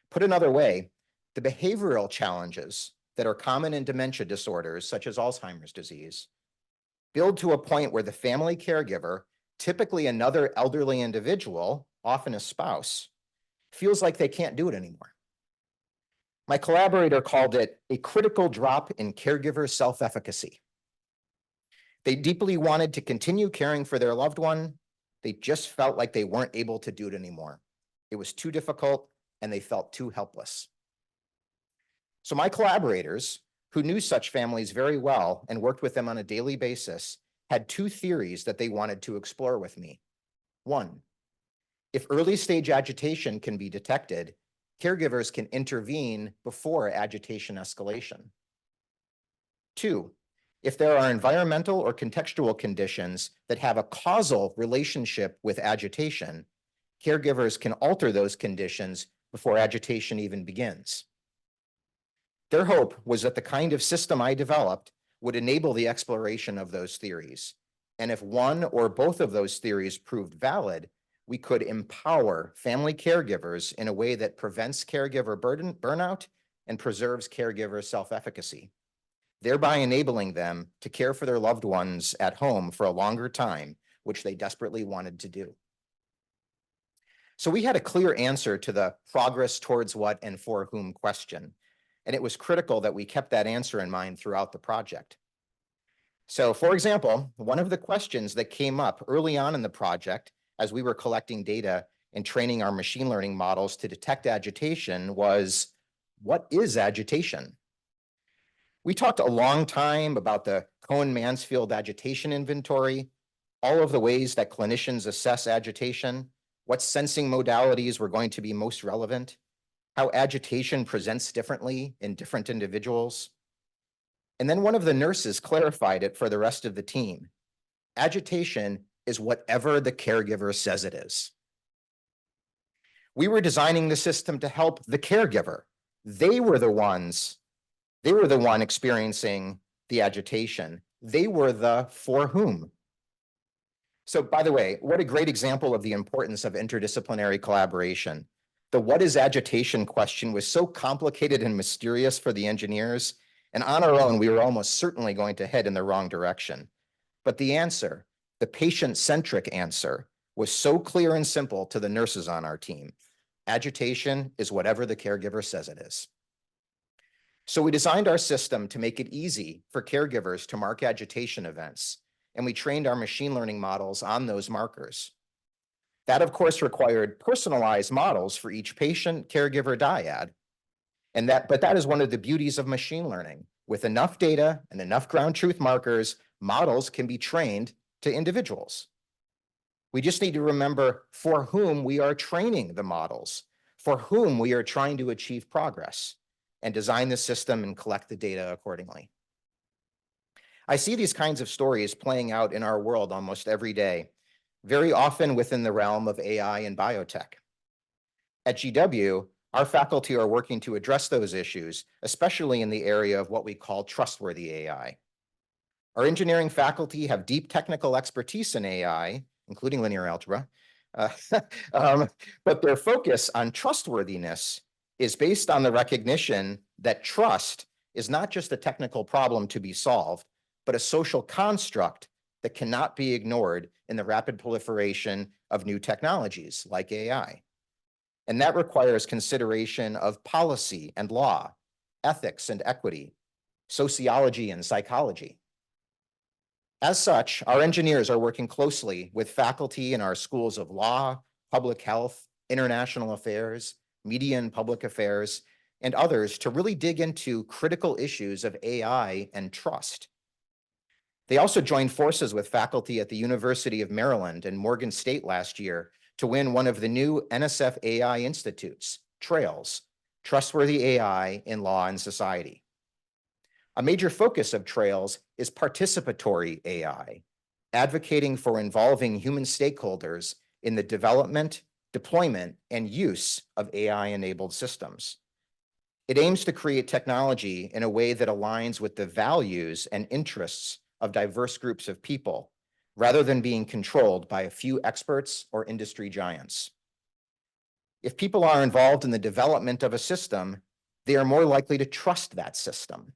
Put another way, the behavioral challenges that are common in dementia disorders, such as Alzheimer's disease, build to a point where the family caregiver, typically another elderly individual, often a spouse, feels like they can't do it anymore. My collaborator called it a critical drop in caregiver self-efficacy. They deeply wanted to continue caring for their loved one. They just felt like they weren't able to do it anymore. It was too difficult and they felt too helpless. So my collaborators, who knew such families very well and worked with them on a daily basis, had two theories that they wanted to explore with me. One, if early stage agitation can be detected, caregivers can intervene before agitation escalation. 2, if there are environmental or contextual conditions that have a causal relationship with agitation, caregivers can alter those conditions before agitation even begins. Their hope was that the kind of system I developed would enable the exploration of those theories. And if one or both of those theories proved valid, we could empower family caregivers in a way that prevents caregiver burnout and preserves caregiver self-efficacy, thereby enabling them to care for their loved ones at home for a longer time, which they desperately wanted to do. So we had a clear answer to the progress towards what and for whom question, and it was critical that we kept that answer in mind throughout the project. So, for example, one of the questions that came up early on in the project as we were collecting data and training our machine learning models to detect agitation was, what is agitation? We talked a long time about the Cohen-Mansfield agitation inventory, all of the ways that clinicians assess agitation, what sensing modalities were going to be most relevant, how agitation presents differently in different individuals. And then one of the nurses clarified it for the rest of the team. Agitation is whatever the caregiver says it is. We were designing the system to help the caregiver. They were the one experiencing the agitation. They were the for whom. So, by the way, what a great example of the importance of interdisciplinary collaboration. The what is agitation question was so complicated and mysterious for the engineers, and on our own, we were almost certainly going to head in the wrong direction. But the answer, the patient-centric answer, was so clear and simple to the nurses on our team. Agitation is whatever the caregiver says it is. So we designed our system to make it easy for caregivers to mark agitation events, and we trained our machine learning models on those markers. That, of course, required personalized models for each patient caregiver dyad. But that is one of the beauties of machine learning. With enough data and enough ground truth markers, models can be trained to individuals. We just need to remember for whom we are training the models, for whom we are trying to achieve progress, and design the system and collect the data accordingly. I see these kinds of stories playing out in our world almost every day, very often within the realm of AI and biotech. At GW, our faculty are working to address those issues, especially in the area of what we call trustworthy AI. Our engineering faculty have deep technical expertise in AI, including linear algebra, but their focus on trustworthiness is based on the recognition that trust is not just a technical problem to be solved, but a social construct that cannot be ignored in the rapid proliferation of new technologies like AI. And that requires consideration of policy and law, ethics and equity, sociology and psychology. As such, our engineers are working closely with faculty in our schools of law, public health, international affairs, media and public affairs, and others to really dig into critical issues of AI and trust. They also joined forces with faculty at the University of Maryland and Morgan State last year to win one of the new NSF AI institutes, TRAILS, Trustworthy AI in Law and Society. A major focus of TRAILS is participatory AI, advocating for involving human stakeholders in the development, deployment, and use of AI-enabled systems. It aims to create technology in a way that aligns with the values and interests of diverse groups of people, rather than being controlled by a few experts or industry giants. If people are involved in the development of a system, they are more likely to trust that system.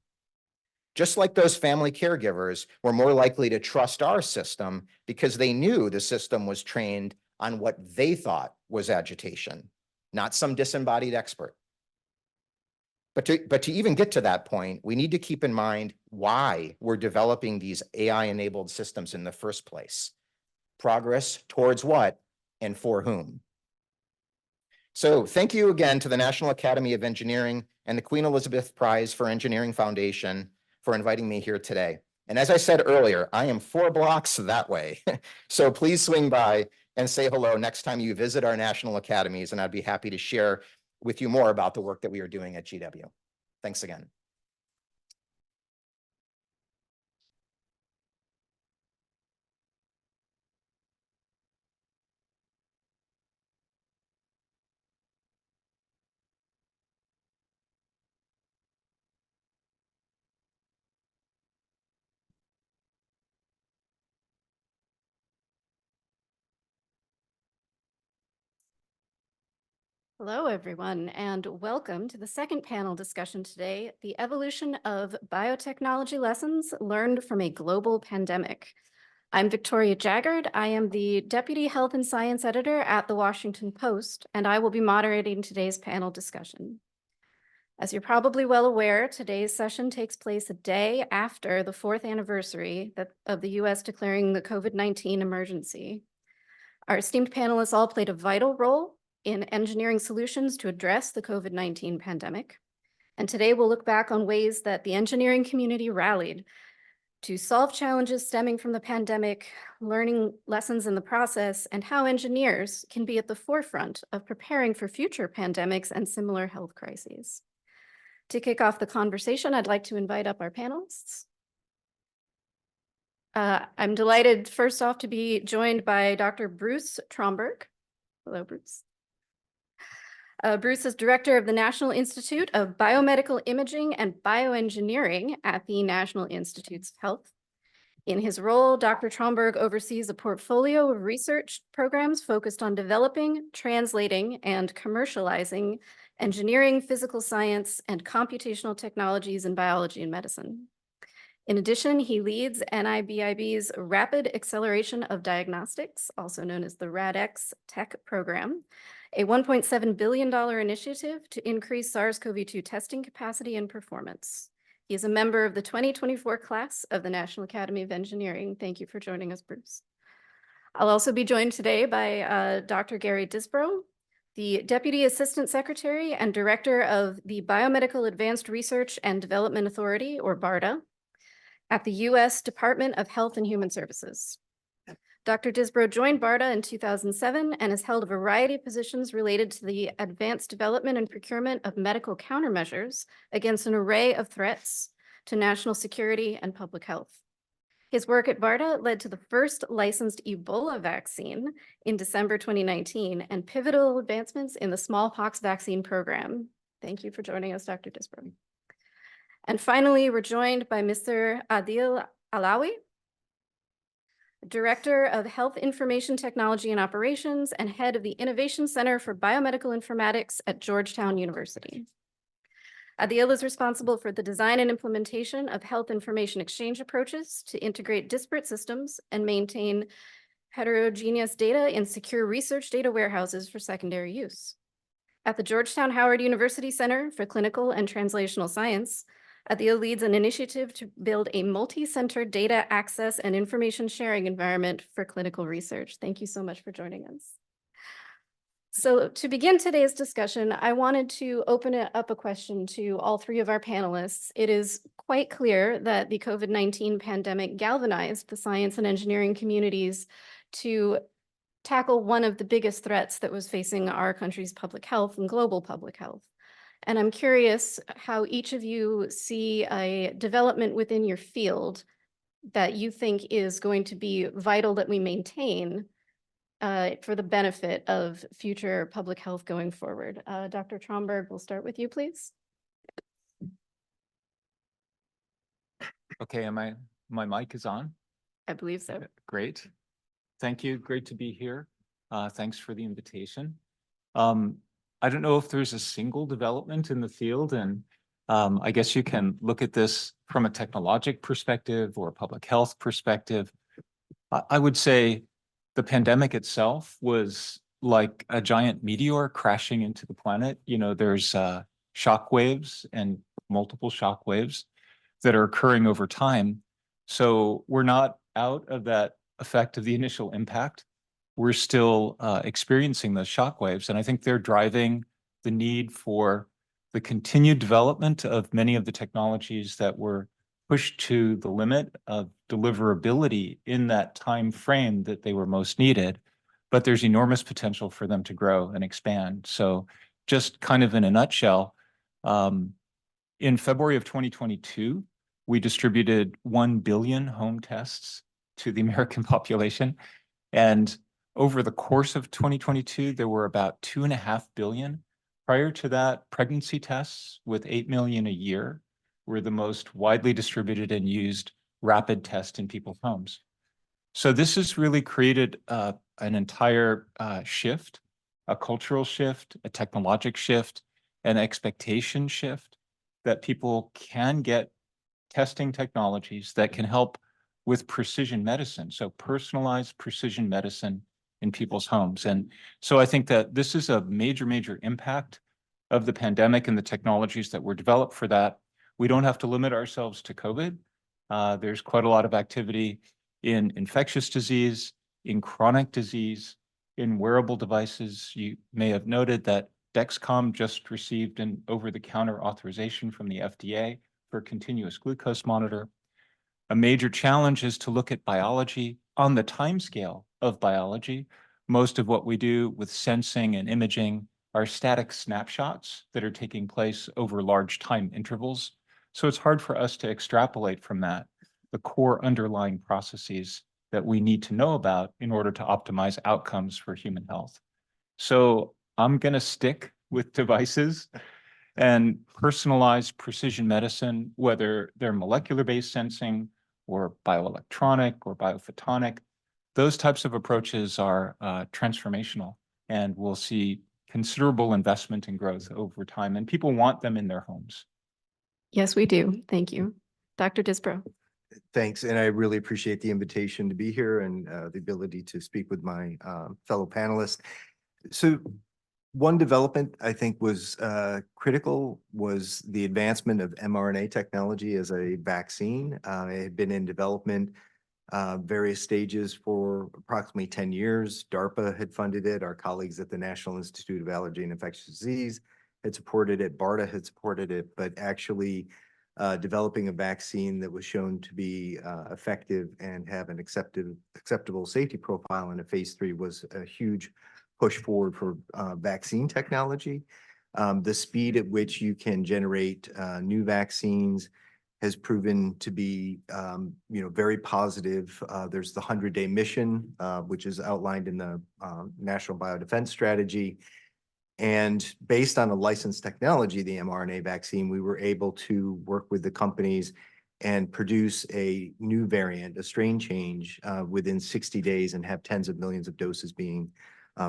Just like those family caregivers were more likely to trust our system because they knew the system was trained on what they thought was agitation, not some disembodied expert. But to even get to that point, we need to keep in mind why we're developing these AI-enabled systems in the first place. Progress towards what and for whom. So thank you again to the National Academy of Engineering and the Queen Elizabeth Prize for Engineering Foundation for inviting me here today. And as I said earlier, I am 4 blocks that way. So please swing by and say hello next time you visit our national academies, and I'd be happy to share with you more about the work that we are doing at GW. Thanks again.
Hello, everyone, and welcome to the second panel discussion today, the evolution of biotechnology lessons learned from a global pandemic. I'm Victoria Jaggard. I am the Deputy Health and Science Editor at The Washington Post, and I will be moderating today's panel discussion. As you're probably well aware, today's session takes place a day after the 4th anniversary of the US declaring the COVID-19 emergency. Our esteemed panelists all played a vital role in engineering solutions to address the COVID-19 pandemic. And today we'll look back on ways that the engineering community rallied to solve challenges stemming from the pandemic, learning lessons in the process, and how engineers can be at the forefront of preparing for future pandemics and similar health crises. To kick off the conversation, I'd like to invite up our panelists. I'm delighted, first off, to be joined by Dr. Bruce Tromberg. Hello, Bruce. Bruce is Director of the National Institute of Biomedical Imaging and Bioengineering at the National Institutes of Health. In his role, Dr. Tromberg oversees a portfolio of research programs focused on developing, translating, and commercializing engineering, physical science, and computational technologies in biology and medicine. In addition, he leads NIBIB's Rapid Acceleration of Diagnostics, also known as the RADx Tech Program, a $1.7 billion initiative to increase SARS-CoV-2 testing capacity and performance. He is a member of the 2024 class of the National Academy of Engineering. Thank you for joining us, Bruce. I'll also be joined today by Dr. Gary Disbrow, the Deputy Assistant Secretary and Director of the Biomedical Advanced Research and Development Authority, or BARDA, at the U.S. Department of Health and Human Services. Dr. Disbrow joined BARDA in 2007 and has held a variety of positions related to the advanced development and procurement of medical countermeasures against an array of threats to national security and public health. His work at BARDA led to the first licensed Ebola vaccine in December 2019 and pivotal advancements in the smallpox vaccine program. Thank you for joining us, Dr. Disbrow. And finally, we're joined by Mr. Adil Alawi, Director of Health Information Technology and Operations and Head of the Innovation Center for Biomedical Informatics at Georgetown University. Adil is responsible for the design and implementation of health information exchange approaches to integrate disparate systems and maintain heterogeneous data in secure research data warehouses for secondary use. At the Georgetown Howard University Center for Clinical and Translational Science, Adil leads an initiative to build a multi-center data access and information sharing environment for clinical research. Thank you so much for joining us. So to begin today's discussion, I wanted to open it up a question to all three of our panelists. It is quite clear that the COVID-19 pandemic galvanized the science and engineering communities to tackle one of the biggest threats that was facing our country's public health and global public health. And I'm curious how each of you see a development within your field that you think is going to be vital that we maintain for the benefit of future public health going forward. Dr. Tromberg, we'll start with you, please.
Okay, my mic is on?
I believe so.
Great. Thank you. Great to be here. Thanks for the invitation. I don't know if there's a single development in the field, and I guess you can look at this from a technologic perspective or a public health perspective. I would say the pandemic itself was like a giant meteor crashing into the planet. You know, there's shock waves and multiple shock waves that are occurring over time. So we're not out of that effect of the initial impact. We're still experiencing those shock waves, and I think they're driving the need for the continued development of many of the technologies that were pushed to the limit of deliverability in that time frame that they were most needed. But there's enormous potential for them to grow and expand. So just kind of in a nutshell, in February of 2022, we distributed 1 billion home tests to the American population. And over the course of 2022, there were about 2.5 billion. Prior to that, pregnancy tests with 8 million a year were the most widely distributed and used rapid test in people's homes. So this has really created an entire shift, a cultural shift, a technologic shift, an expectation shift that people can get testing technologies that can help with precision medicine. So personalized precision medicine in people's homes. And so I think that this is a major, major impact of the pandemic and the technologies that were developed for that. We don't have to limit ourselves to COVID. There's quite a lot of activity in infectious disease, in chronic disease, in wearable devices. You may have noted that Dexcom just received an over-the-counter authorization from the FDA for continuous glucose monitor. A major challenge is to look at biology on the timescale of biology. Most of what we do with sensing and imaging are static snapshots that are taking place over large time intervals. So it's hard for us to extrapolate from that the core underlying processes that we need to know about in order to optimize outcomes for human health. So I'm going to stick with devices and personalized precision medicine, whether they're molecular-based sensing or bioelectronic or biophotonic. Those types of approaches are transformational, and we'll see considerable investment and growth over time, and people want them in their homes.
Yes, we do. Thank you. Dr. Disbrow.
Thanks, and I really appreciate the invitation to be here and the ability to speak with my fellow panelists. So one development I think was critical was the advancement of mRNA technology as a vaccine. It had been in development various stages for approximately 10 years. DARPA had funded it. Our colleagues at the National Institute of Allergy and Infectious Disease had supported it. BARDA had supported it, but actually developing a vaccine that was shown to be effective and have an acceptable safety profile in a phase 3 was a huge push forward for vaccine technology. The speed at which you can generate new vaccines has proven to be, very positive. There's the 100-day mission, which is outlined in the National Biodefense Strategy. And based on a licensed technology, the mRNA vaccine, we were able to work with the companies and produce a new variant, a strain change, within 60 days and have tens of millions of doses being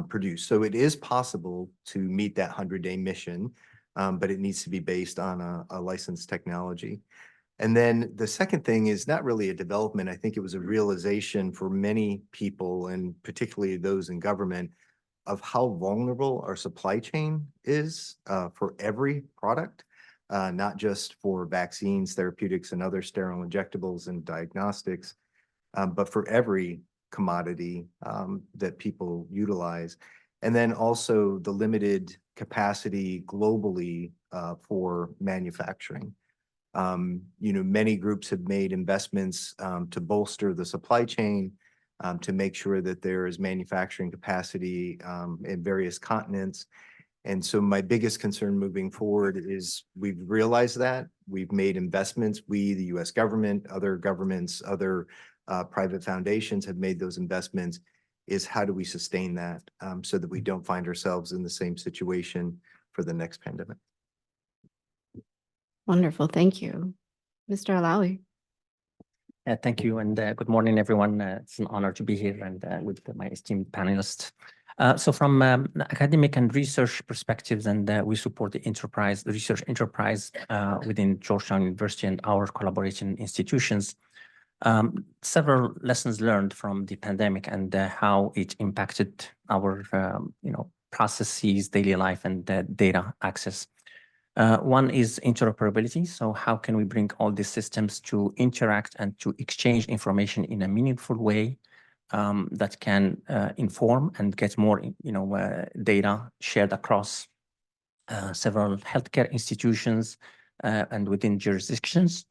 produced. So it is possible to meet that 100-day mission, but it needs to be based on a licensed technology. And then the second thing is not really a development. I think it was a realization for many people, and particularly those in government, of how vulnerable our supply chain is for every product, not just for vaccines, therapeutics, and other sterile injectables and diagnostics, but for every commodity that people utilize. And then also the limited capacity globally for manufacturing. Many groups have made investments to bolster the supply chain, to make sure that there is manufacturing capacity in various continents. And so my biggest concern moving forward is we've realized that we've made investments. We, the US government, other governments, other private foundations have made those investments, is how do we sustain that so that we don't find ourselves in the same situation for the next pandemic.
Wonderful. Thank you. Mr. Alawi.
Thank you, and good morning, everyone. It's an honor to be here and with my esteemed panelists. So from academic and research perspectives, and we support the research enterprise within Georgetown University and our collaboration institutions. Several lessons learned from the pandemic and how it impacted our processes, daily life, and data access. One is interoperability. So how can we bring all these systems to interact and to exchange information in a meaningful way that can inform and get more data shared across several healthcare institutions and within jurisdictions.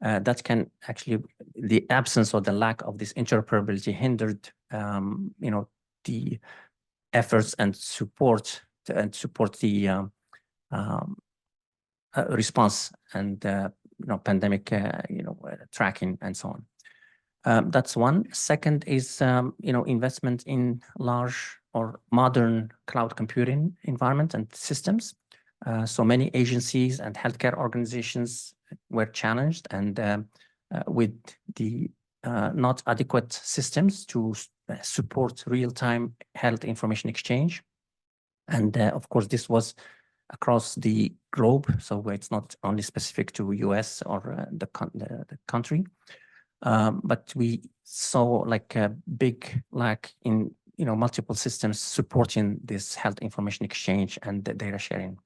That can actually, the absence or the lack of this interoperability hindered the efforts and support and support the response and pandemic tracking and so on. That's one. Second is investment in large or modern cloud computing environment and systems. So many agencies and healthcare organizations were challenged, and with the not adequate systems to support real-time health information exchange. And of course, this was across the globe, so it's not only specific to US or the country. But we saw like a big lack in multiple systems supporting this health information exchange and the data sharing.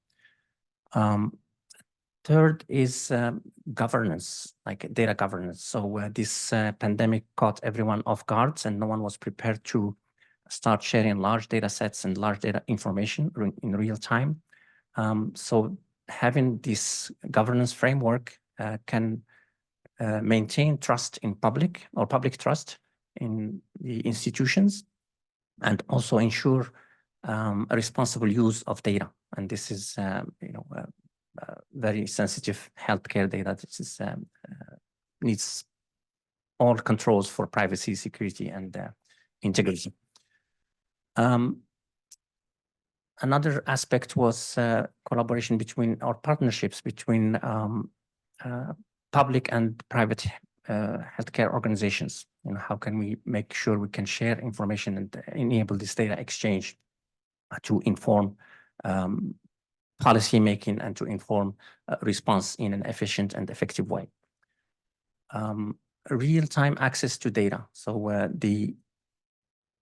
Third is governance, like data governance. So this pandemic caught everyone off guard, and no one was prepared to start sharing large data sets and large data information in real time. So having this governance framework can maintain trust in public trust in the institutions, and also ensure a responsible use of data. And this is, very sensitive healthcare data. This is needs all controls for privacy, security, and integrity. Another aspect was collaboration between our partnerships between public and private healthcare organizations. How can we make sure we can share information and enable this data exchange to inform policy making and to inform response in an efficient and effective way. Real-time access to data. So the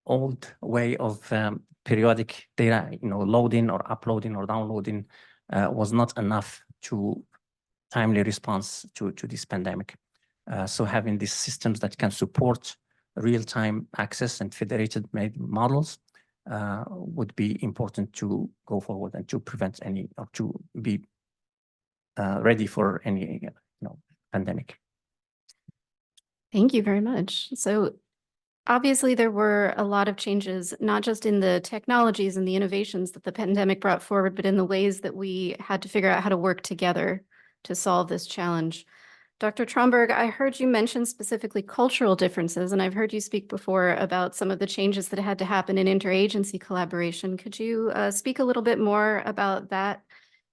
old way of periodic data, loading or uploading or downloading was not enough to timely response to this pandemic. So having these systems that can support real-time access and federated models would be important to go forward and to prevent any, or to be ready for any pandemic.
Thank you very much. So obviously there were a lot of changes, not just in the technologies and the innovations that the pandemic brought forward, but in the ways that we had to figure out how to work together to solve this challenge. Dr. Tromberg, I heard you mention specifically cultural differences, and I've heard you speak before about some of the changes that had to happen in interagency collaboration. Could you speak a little bit more about that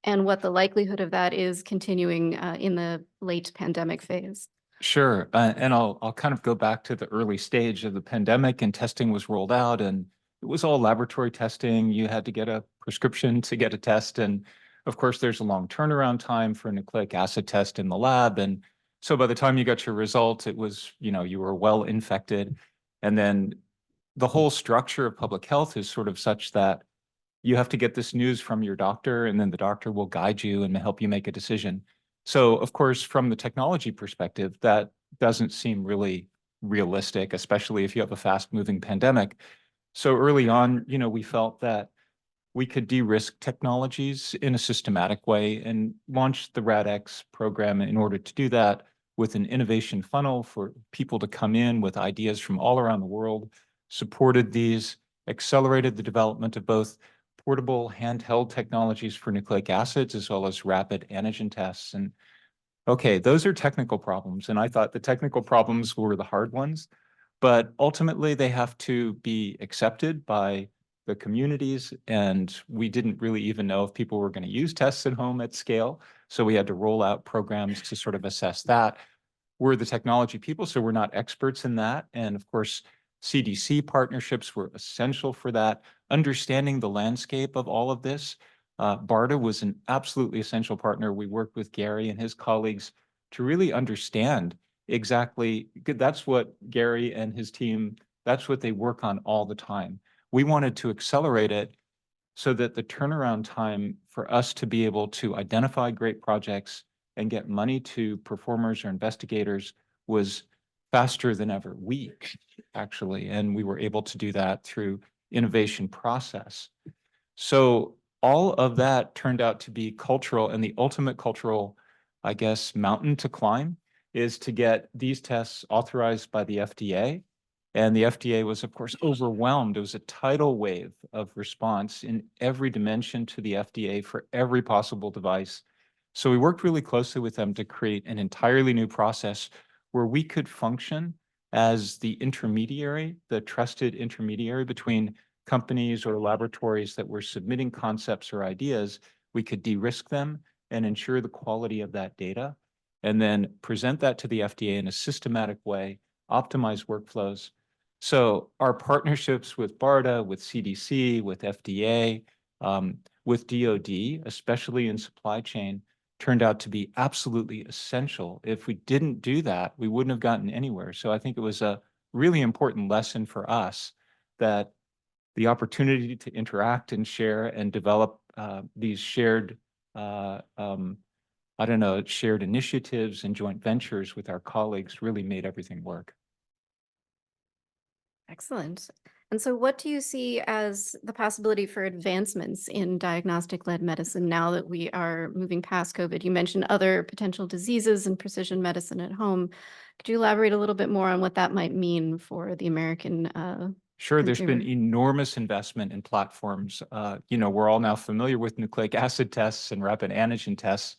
and what the likelihood of that is continuing in the late pandemic phase?
Sure. And I'll kind of go back to the early stage of the pandemic, and testing was rolled out, and it was all laboratory testing. You had to get a prescription to get a test. And of course, there's a long turnaround time for a nucleic acid test in the lab. And so by the time you got your result, it was, you were well infected. And then the whole structure of public health is sort of such that you have to get this news from your doctor, and then the doctor will guide you and help you make a decision. So of course, from the technology perspective, that doesn't seem really realistic, especially if you have a fast moving pandemic. So early on, we felt that we could de-risk technologies in a systematic way and launch the RADx program in order to do that, with an innovation funnel for people to come in with ideas from all around the world, supported these, accelerated the development of both portable handheld technologies for nucleic acids, as well as rapid antigen tests. And okay, those are technical problems. And I thought the technical problems were the hard ones, but ultimately they have to be accepted by the communities. And we didn't really even know if people were going to use tests at home at scale. So we had to roll out programs to sort of assess that. We're the technology people, so we're not experts in that. And of course, CDC partnerships were essential for that. Understanding the landscape of all of this, BARDA was an absolutely essential partner. We worked with Gary and his colleagues to really understand exactly, that's what Gary and his team, that's what they work on all the time. We wanted to accelerate it so that the turnaround time for us to be able to identify great projects and get money to performers or investigators was faster than ever, weeks, actually. And we were able to do that through innovation process. So all of that turned out to be cultural, and the ultimate cultural, I guess, mountain to climb is to get these tests authorized by the FDA And the FDA was, of course, overwhelmed. It was a tidal wave of response in every dimension to the FDA for every possible device. So we worked really closely with them to create an entirely new process where we could function as the intermediary, the trusted intermediary between companies or laboratories that were submitting concepts or ideas. We could de-risk them and ensure the quality of that data, and then present that to the FDA in a systematic way, optimize workflows. So our partnerships with BARDA, with CDC, with FDA, with DoD, especially in supply chain, turned out to be absolutely essential. If we didn't do that, we wouldn't have gotten anywhere. So I think it was a really important lesson for us that the opportunity to interact and share and develop these shared, shared initiatives and joint ventures with our colleagues really made everything work.
Excellent. And so what do you see as the possibility for advancements in diagnostic-led medicine now that we are moving past COVID? You mentioned other potential diseases and precision medicine at home. Could you elaborate a little bit more on what that might mean for the American
Sure, there's been
consumer?
enormous investment in platforms. We're all now familiar with nucleic acid tests and rapid antigen tests.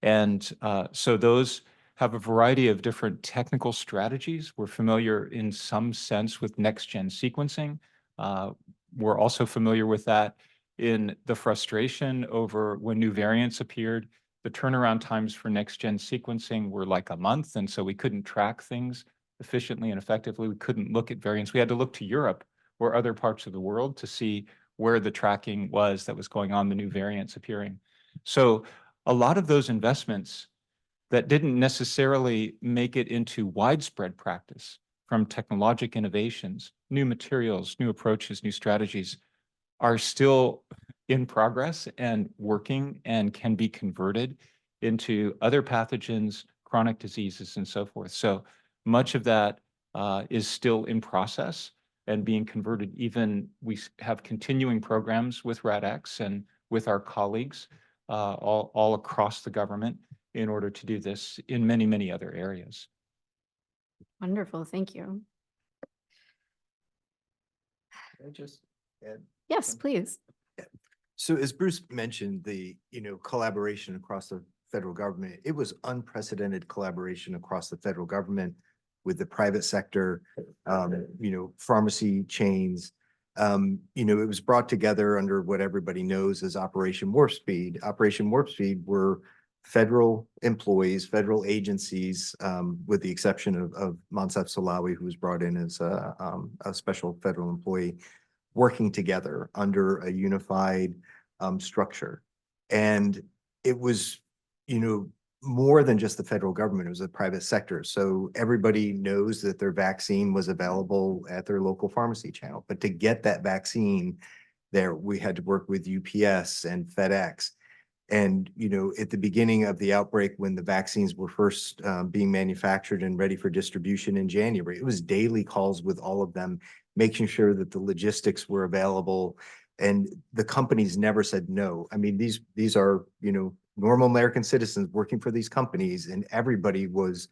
And so those have a variety of different technical strategies. We're familiar in some sense with next-gen sequencing. We're also familiar with that in the frustration over when new variants appeared. The turnaround times for next-gen sequencing were like a month, and so we couldn't track things efficiently and effectively. We couldn't look at variants. We had to look to Europe or other parts of the world to see where the tracking was that was going on, the new variants appearing. So a lot of those investments that didn't necessarily make it into widespread practice from technologic innovations, new materials, new approaches, new strategies are still in progress and working and can be converted into other pathogens, chronic diseases, and so forth. So much of that is still in process and being converted. Even we have continuing programs with RADx and with our colleagues all across the government in order to do this in many, many other areas.
Wonderful, thank you.
Can I just add?
Yes, please.
So as Bruce mentioned, the, collaboration across the federal government, it was unprecedented collaboration across the federal government with the private sector, pharmacy chains. It was brought together under what everybody knows as Operation Warp Speed. Operation Warp Speed were federal employees, federal agencies, with the exception of Monsef Salawi, who was brought in as a special federal employee, working together under a unified structure. And it was, more than just the federal government, it was the private sector. So everybody knows that their vaccine was available at their local pharmacy channel. But to get that vaccine there, we had to work with UPS and FedEx. And, at the beginning of the outbreak, when the vaccines were first being manufactured and ready for distribution in January, it was daily calls with all of them, making sure that the logistics were available. And the companies never said no. I mean, these are, normal American citizens working for these companies, and everybody was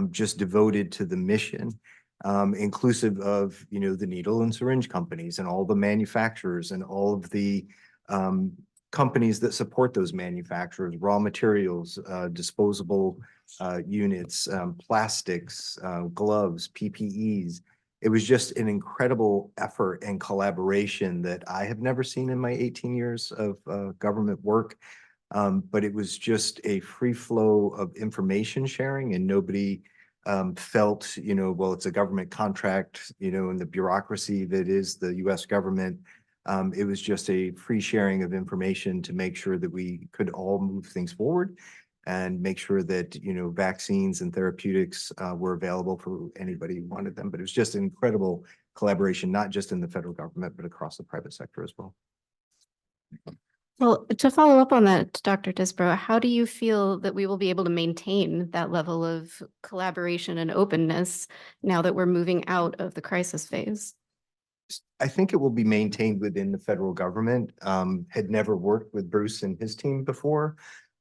just devoted to the mission, inclusive of, the needle and syringe companies and all the manufacturers and all of the companies that support those manufacturers, raw materials, disposable units, plastics, gloves, PPEs. It was just an incredible effort and collaboration that I have never seen in my 18 years of government work. But it was just a free flow of information sharing, and nobody felt, well, it's a government contract, and the bureaucracy that is the US government. It was just a free sharing of information to make sure that we could all move things forward and make sure that, vaccines and therapeutics were available for anybody who wanted them. But it was just an incredible collaboration, not just in the federal government, but across the private sector as well.
Well, to follow up on that, Dr. Disbrow, how do you feel that we will be able to maintain that level of collaboration and openness now that we're moving out of the crisis phase?
I think it will be maintained within the federal government. Had never worked with Bruce and his team before.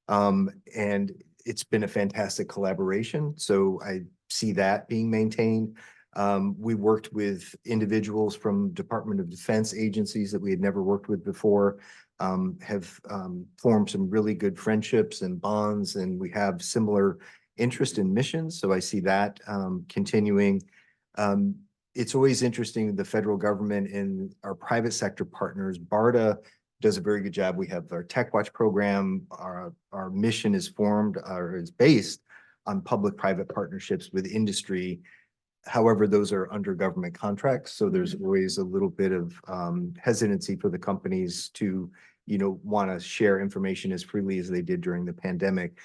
And it's been a fantastic collaboration. So I see that being maintained. We worked with individuals from Department of Defense agencies that we had never worked with before, have formed some really good friendships and bonds, and we have similar interest in missions. So I see that continuing. It's always interesting, the federal government and our private sector partners. BARDA does a very good job. We have our Tech Watch program. Our mission is formed or is based on public-private partnerships with industry. However, those are under government contracts, so there's always a little bit of hesitancy for the companies to, want to share information as freely as they did during the pandemic.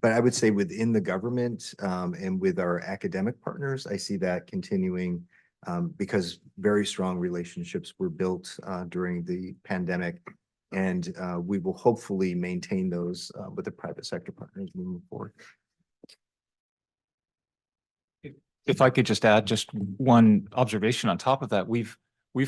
But I would say within the government and with our academic partners, I see that continuing because very strong relationships were built during the pandemic, and we will hopefully maintain those with the private sector partners moving forward.
If I could just add just one observation on top of that, we've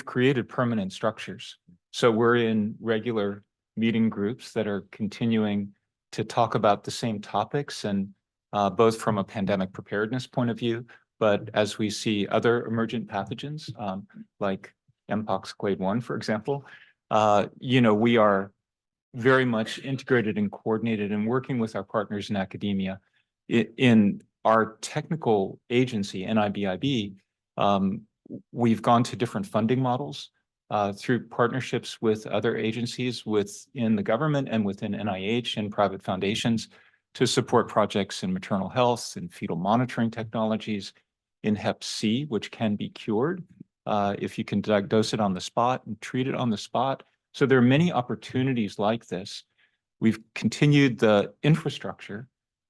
created permanent structures. So we're in regular meeting groups that are continuing to talk about the same topics, and both from a pandemic preparedness point of view, but as we see other emergent pathogens like Mpox clade 1, for example, we are very much integrated and coordinated and working with our partners in academia. In our technical agency, NIBIB, we've gone to different funding models through partnerships with other agencies within the government and within NIH and private foundations to support projects in maternal health and fetal monitoring technologies, in Hep C, which can be cured if you can diagnose it on the spot and treat it on the spot. So there are many opportunities like this. We've continued the infrastructure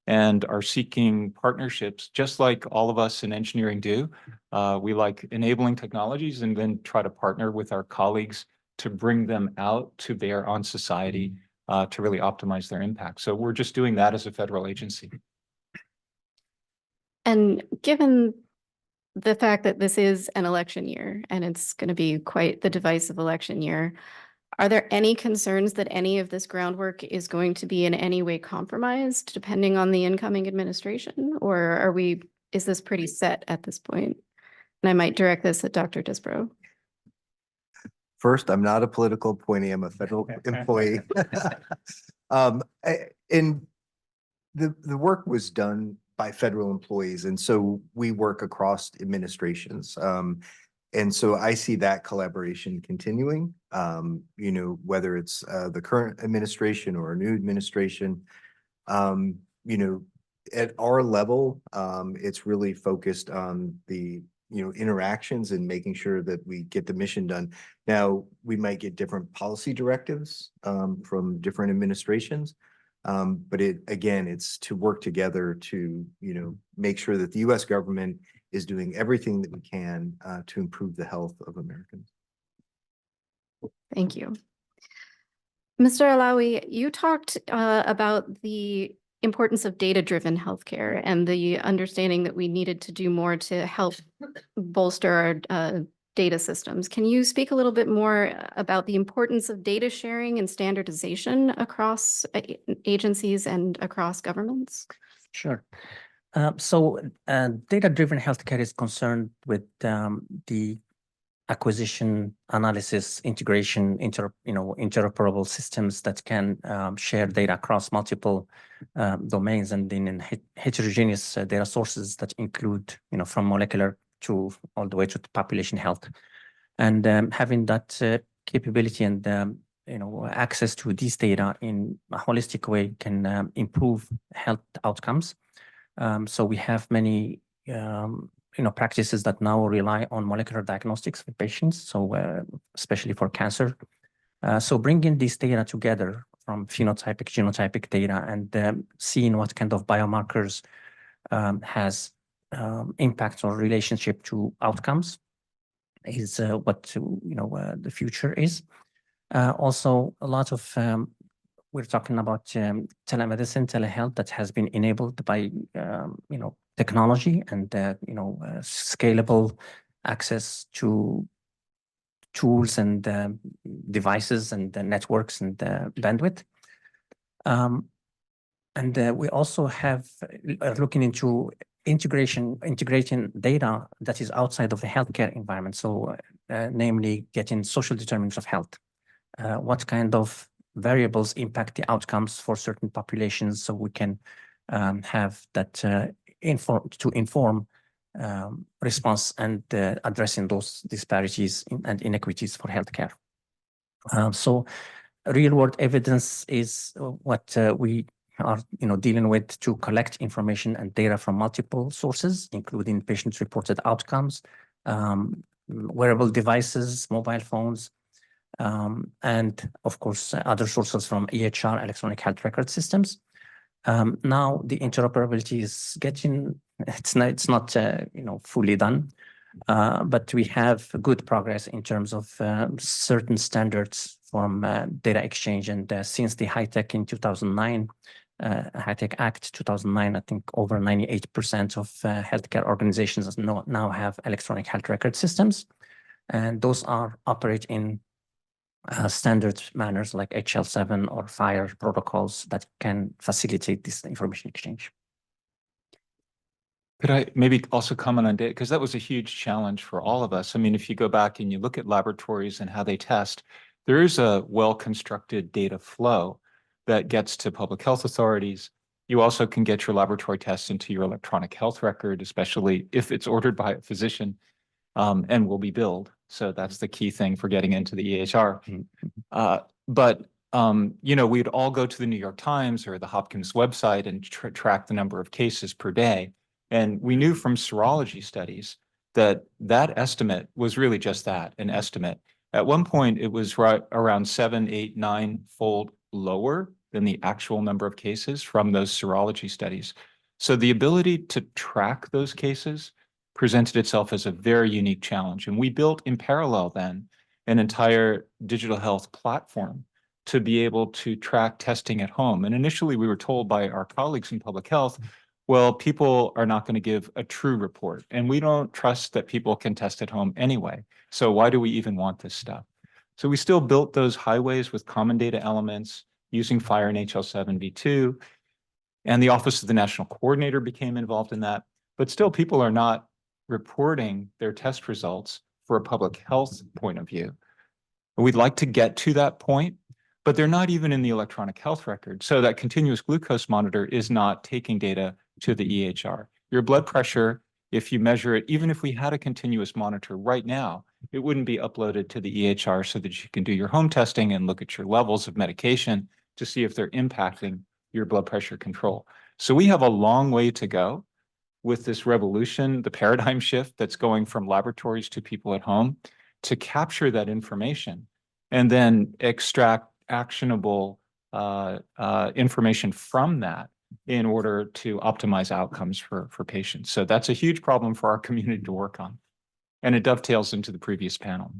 and are seeking partnerships, just like all of us in engineering do. We like enabling technologies and then try to partner with our colleagues to bring them out to bear on society to really optimize their impact. So we're just doing that as a federal agency.
And given the fact that this is an election year and it's going to be quite the divisive election year, are there any concerns that any of this groundwork is going to be in any way compromised depending on the incoming administration? Or is this pretty set at this point? And I might direct this at Dr. Disbrow.
First, I'm not a political appointee. I'm a federal employee. And the work was done by federal employees, and so we work across administrations. And so I see that collaboration continuing, whether it's the current administration or a new administration. At our level, it's really focused on the interactions and making sure that we get the mission done. Now, we might get different policy directives from different administrations, but it's to work together to make sure that the U.S. government is doing everything that we can to improve the health of Americans.
Thank you. Mr. Alawi, you talked about the importance of data-driven healthcare and the understanding that we needed to do more to help bolster our data systems. Can you speak a little bit more about the importance of data sharing and standardization across agencies and across governments?
Sure. Data-driven healthcare is concerned with the acquisition, analysis, integration, interoperable systems that can share data across multiple domains and in heterogeneous data sources that include, from molecular to all the way to population health. And having that capability and access to these data in a holistic way can improve health outcomes. So we have many practices that now rely on molecular diagnostics for patients, so especially for cancer. So bringing this data together from phenotypic, genotypic data and seeing what kind of biomarkers has impact or relationship to outcomes is what the future is. Also, a lot of we're talking about telemedicine, telehealth that has been enabled by technology and scalable access to tools and devices and networks and bandwidth. And we also are looking into integrating data that is outside of the healthcare environment. So namely getting social determinants of health. What kind of variables impact the outcomes for certain populations, so we can have that inform response and addressing those disparities and inequities for healthcare. So real world evidence is what we are dealing with to collect information and data from multiple sources, including patient-reported outcomes, wearable devices, mobile phones, and of course, other sources from EHR, electronic health record systems. Now the interoperability is getting, it's not fully done, but we have good progress in terms of certain standards from data exchange. And since the HITECH in 2009, HITECH Act 2009, I think over 98% of healthcare organizations now have electronic health record systems, and those operate in standard manners like HL7 or FHIR protocols that can facilitate this information exchange.
Could I maybe also comment on data? Because that was a huge challenge for all of us. I mean, if you go back and you look at laboratories and how they test, there is a well-constructed data flow that gets to public health authorities. You also can get your laboratory tests into your electronic health record, especially if it's ordered by a physician, and will be billed. So that's the key thing for getting into the EHR. We'd all go to the New York Times or the Hopkins website and track the number of cases per day. And we knew from serology studies that that estimate was really just that, an estimate. At one point, it was right around 7, 8, 9-fold lower than the actual number of cases from those serology studies. So the ability to track those cases presented itself as a very unique challenge. And we built in parallel then an entire digital health platform to be able to track testing at home. And initially we were told by our colleagues in public health, well, people are not going to give a true report, and we don't trust that people can test at home anyway. So why do we even want this stuff? So we still built those highways with common data elements using FHIR and HL7 v2, and the Office of the National Coordinator became involved in that. But still, people are not reporting their test results for a public health point of view. We'd like to get to that point, but they're not even in the electronic health record. So that continuous glucose monitor is not taking data to the EHR. Your blood pressure, if you measure it, even if we had a continuous monitor right now, it wouldn't be uploaded to the EHR so that you can do your home testing and look at your levels of medication to see if they're impacting your blood pressure control. So we have a long way to go with this revolution, the paradigm shift that's going from laboratories to people at home, to capture that information and then extract actionable information from that in order to optimize outcomes for patients. So that's a huge problem for our community to work on. And it dovetails into the previous panel.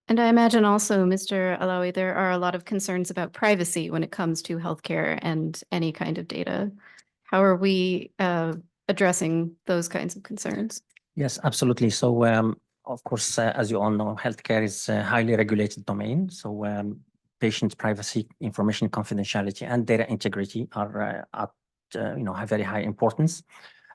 And I imagine also, Mr. Alawi, there are a lot of concerns about privacy when it comes to healthcare and any kind of data. How are we addressing those kinds of concerns?
Yes, absolutely. So, of course, as you all know, healthcare is a highly regulated domain. So patient privacy, information confidentiality, and data integrity are have very high importance.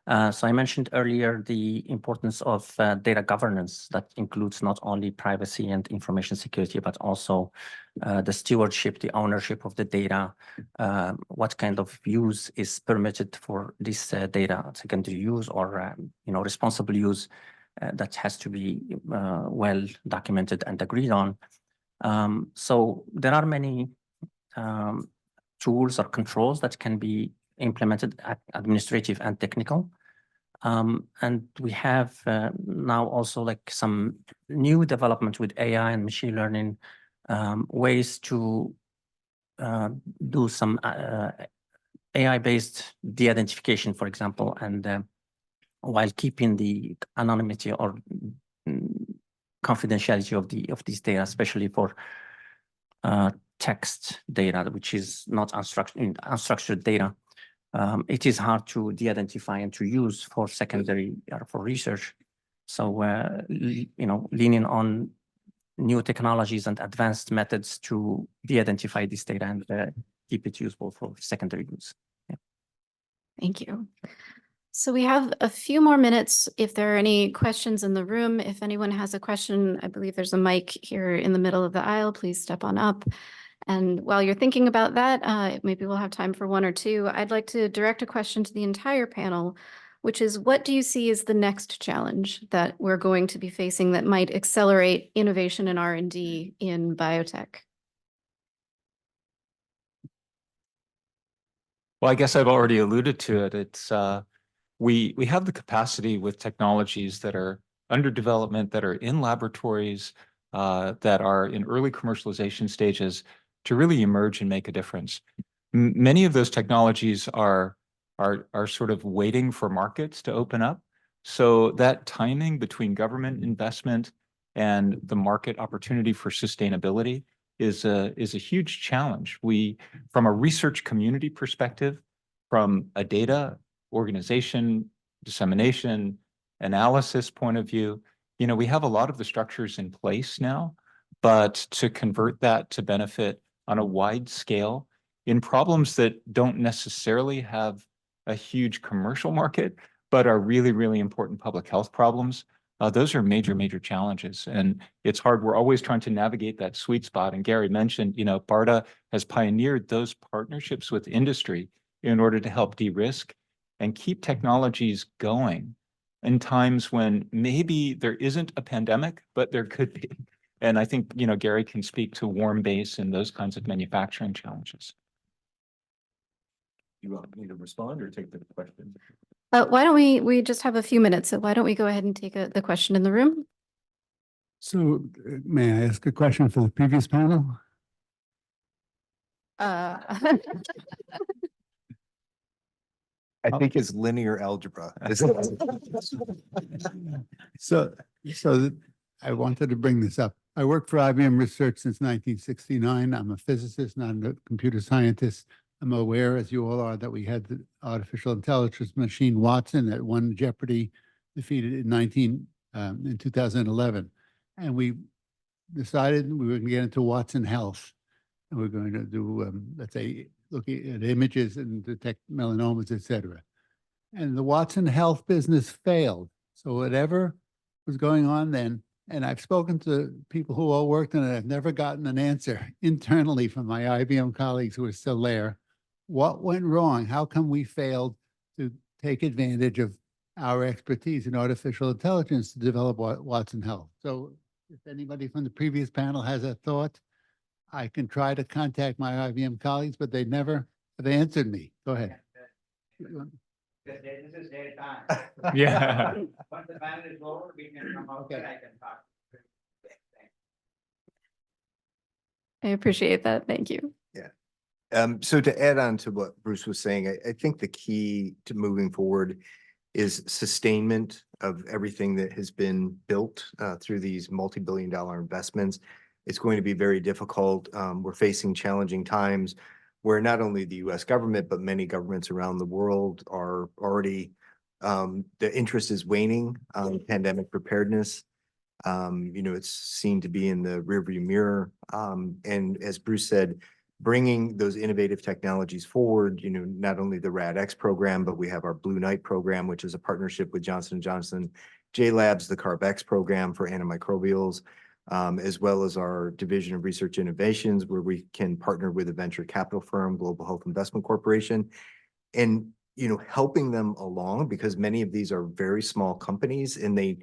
So I mentioned earlier the importance of data governance that includes not only privacy and information security, but also the stewardship, the ownership of the data, what kind of use is permitted for this data, secondary use or responsible use that has to be well documented and agreed on. So there are many tools or controls that can be implemented, administrative and technical. And we have now also like some new development with AI and machine learning, ways to do some AI-based de-identification, for example, and while keeping the anonymity or confidentiality of these data, especially for text data, which is not unstructured data. It is hard to de-identify and to use for secondary or for research. So, leaning on new technologies and advanced methods to de-identify this data and keep it usable for secondary use. Yeah.
Thank you. So we have a few more minutes. If there are any questions in the room, if anyone has a question, I believe there's a mic here in the middle of the aisle. Please step on up. And while you're thinking about that, maybe we'll have time for one or two. I'd like to direct a question to the entire panel, which is, what do you see as the next challenge that we're going to be facing that might accelerate innovation and R&D in biotech?
Well, I guess I've already alluded to it. It's we have the capacity with technologies that are under development, that are in laboratories, that are in early commercialization stages to really emerge and make a difference. Many of those technologies are sort of waiting for markets to open up. So that timing between government investment and the market opportunity for sustainability is a huge challenge. We, from a research community perspective, from a data organization, dissemination, analysis point of view, you know, we have a lot of the structures in place now, but to convert that to benefit on a wide scale in problems that don't necessarily have a huge commercial market, but are really, really important public health problems, those are major, major challenges. And it's hard. We're always trying to navigate that sweet spot. And Gary mentioned, you know, BARDA has pioneered those partnerships with industry in order to help de-risk and keep technologies going in times when maybe there isn't a pandemic, but there could be. And I think, you know, Gary can speak to warm base and those kinds of manufacturing challenges.
You want me to respond or take the question?
Why don't we just have a few minutes, so why don't we go ahead and take the question in the room?
So may I ask a question for the previous panel?
I think it's linear algebra.
So I wanted to bring this up. I worked for IBM Research since 1969. I'm a physicist, not a computer scientist. I'm aware, as you all are, that we had the artificial intelligence machine Watson that won Jeopardy, defeated in 2011. And we decided we were going to get into Watson Health. And we're going to do, let's say, looking at images and detect melanomas, et cetera. And the Watson Health business failed. So whatever was going on then, and I've spoken to people who all worked in it, I've never gotten an answer internally from my IBM colleagues who are still there. What went wrong? How come we failed to take advantage of our expertise in artificial intelligence to develop Watson Health? So if anybody from the previous panel has a thought, I can try to contact my IBM colleagues, but they never have answered me. Go ahead.
This is their time.
Yeah.
Once the panel is over, we can come out there, I can talk.
I appreciate that. Thank you.
So to add on to what Bruce was saying, I think the key to moving forward is sustainment of everything that has been built through these multi-billion-dollar investments. It's going to be very difficult. We're facing challenging times where not only the US government, but many governments around the world are already, the interest is waning on pandemic preparedness. You know, it's seen to be in the rearview mirror. And as Bruce said, bringing those innovative technologies forward, you know, not only the RADx program, but we have our Blue Knight program, which is a partnership with Johnson & Johnson, J-Labs, the CarbX program for antimicrobials, as well as our Division of Research Innovations, where we can partner with a venture capital firm, Global Health Investment Corporation, and, you know, helping them along, because many of these are very small companies and they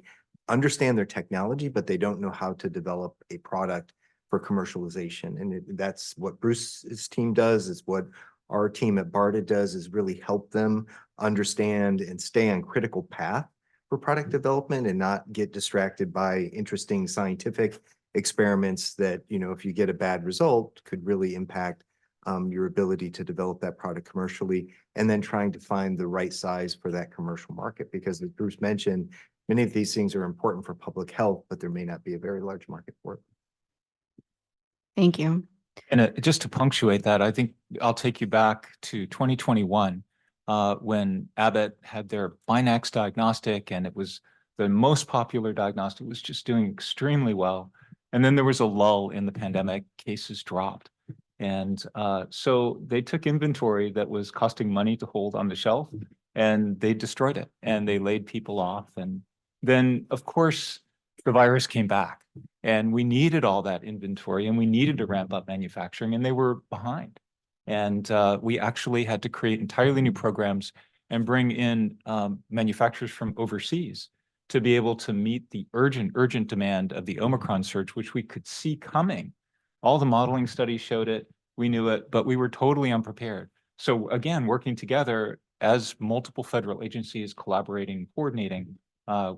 understand their technology, but they don't know how to develop a product for commercialization. And that's what Bruce's team does. It's what our team at BARDA does, is really help them understand and stay on critical path for product development and not get distracted by interesting scientific experiments that, you know, if you get a bad result, could really impact your ability to develop that product commercially, and then trying to find the right size for that commercial market. Because as Bruce mentioned, many of these things are important for public health, but there may not be a very large market for it.
Thank you.
And just to punctuate that, I think I'll take you back to 2021 when Abbott had their Binax diagnostic, and it was the most popular diagnostic, was just doing extremely well. And then there was a lull in the pandemic, cases dropped. And so they took inventory that was costing money to hold on the shelf and they destroyed it and they laid people off. And then, of course, the virus came back and we needed all that inventory and we needed to ramp up manufacturing and they were behind. And we actually had to create entirely new programs and bring in manufacturers from overseas to be able to meet the urgent demand of the Omicron surge, which we could see coming. All the modeling studies showed it, we knew it, but we were totally unprepared. So again, working together as multiple federal agencies collaborating, coordinating,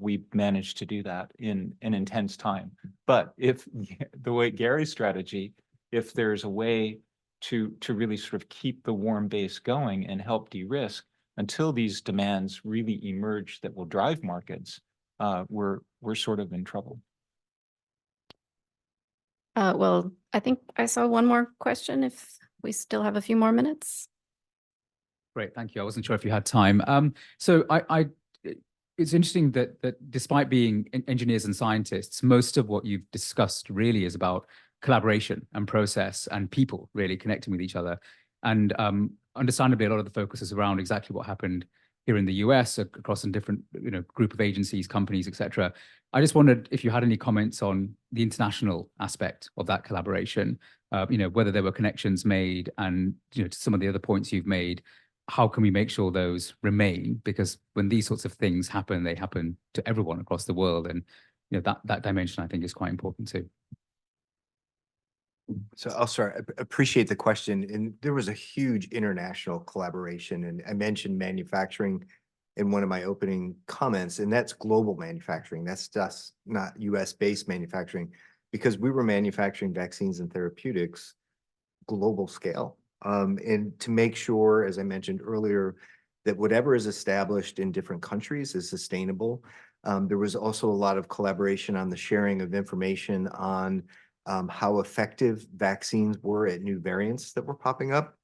we managed to do that in an intense time. But if the way Gary's strategy, if there's a way to really sort of keep the warm base going and help de-risk until these demands really emerge that will drive markets, we're sort of in trouble.
Well, I think I saw one more question if we still have a few more minutes.
Great, thank you. I wasn't sure if you had time. So it's interesting that despite being engineers and scientists, most of what you've discussed really is about collaboration and process and people really connecting with each other. And understandably, a lot of the focus is around exactly what happened here in the US across a different group of agencies, companies, etc. I just wondered if you had any comments on the international aspect of that collaboration, whether there were connections made and to some of the other points you've made, how can we make sure those remain? Because when these sorts of things happen, they happen to everyone across the world. And that dimension, I think, is quite important too.
So I'll start. I appreciate the question. And there was a huge international collaboration. And I mentioned manufacturing in one of my opening comments, and that's global manufacturing. That's just not US-based manufacturing, because we were manufacturing vaccines and therapeutics global scale. And to make sure, as I mentioned earlier, that whatever is established in different countries is sustainable. There was also a lot of collaboration on the sharing of information on how effective vaccines were at new variants that were popping up.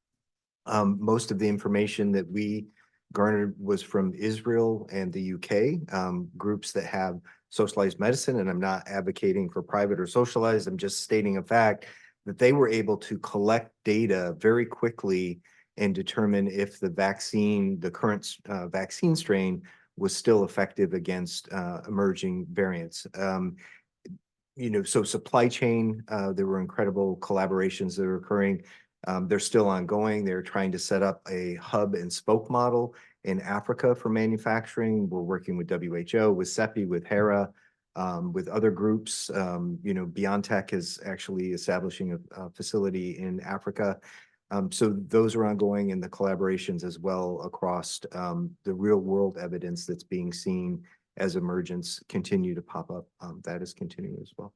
Most of the information that we garnered was from Israel and the UK, groups that have socialized medicine, and I'm not advocating for private or socialized, I'm just stating a fact that they were able to collect data very quickly and determine if the vaccine, the current vaccine strain, was still effective against emerging variants. So supply chain, there were incredible collaborations that are occurring. They're still ongoing. They're trying to set up a hub and spoke model in Africa for manufacturing. We're working with WHO, with CEPI, with HERA, with other groups. Biotech is actually establishing a facility in Africa. So those are ongoing, and the collaborations as well across the real world evidence that's being seen as emergence continue to pop up. That is continuing as well.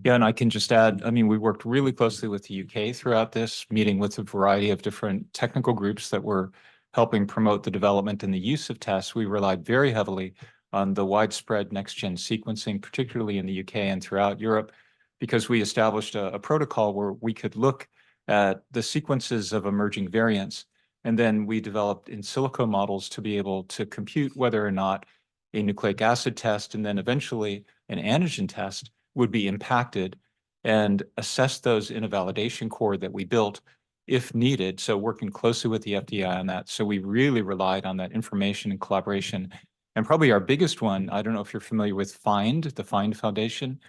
Yeah, and I can just add, I mean, we worked really closely with the UK throughout this, meeting with a variety of different technical groups that were helping promote the development and the use of tests. We relied very heavily on the widespread next-gen sequencing, particularly in the UK and throughout Europe, because we established a protocol where we could look at the sequences of emerging variants. And then we developed in silico models to be able to compute whether or not a nucleic acid test and then eventually an antigen test would be impacted, and assess those in a validation core that we built if needed. So working closely with the FDA on that. So we really relied on that information and collaboration. And probably our biggest one, I don't know if you're familiar with FIND, the FIND Foundation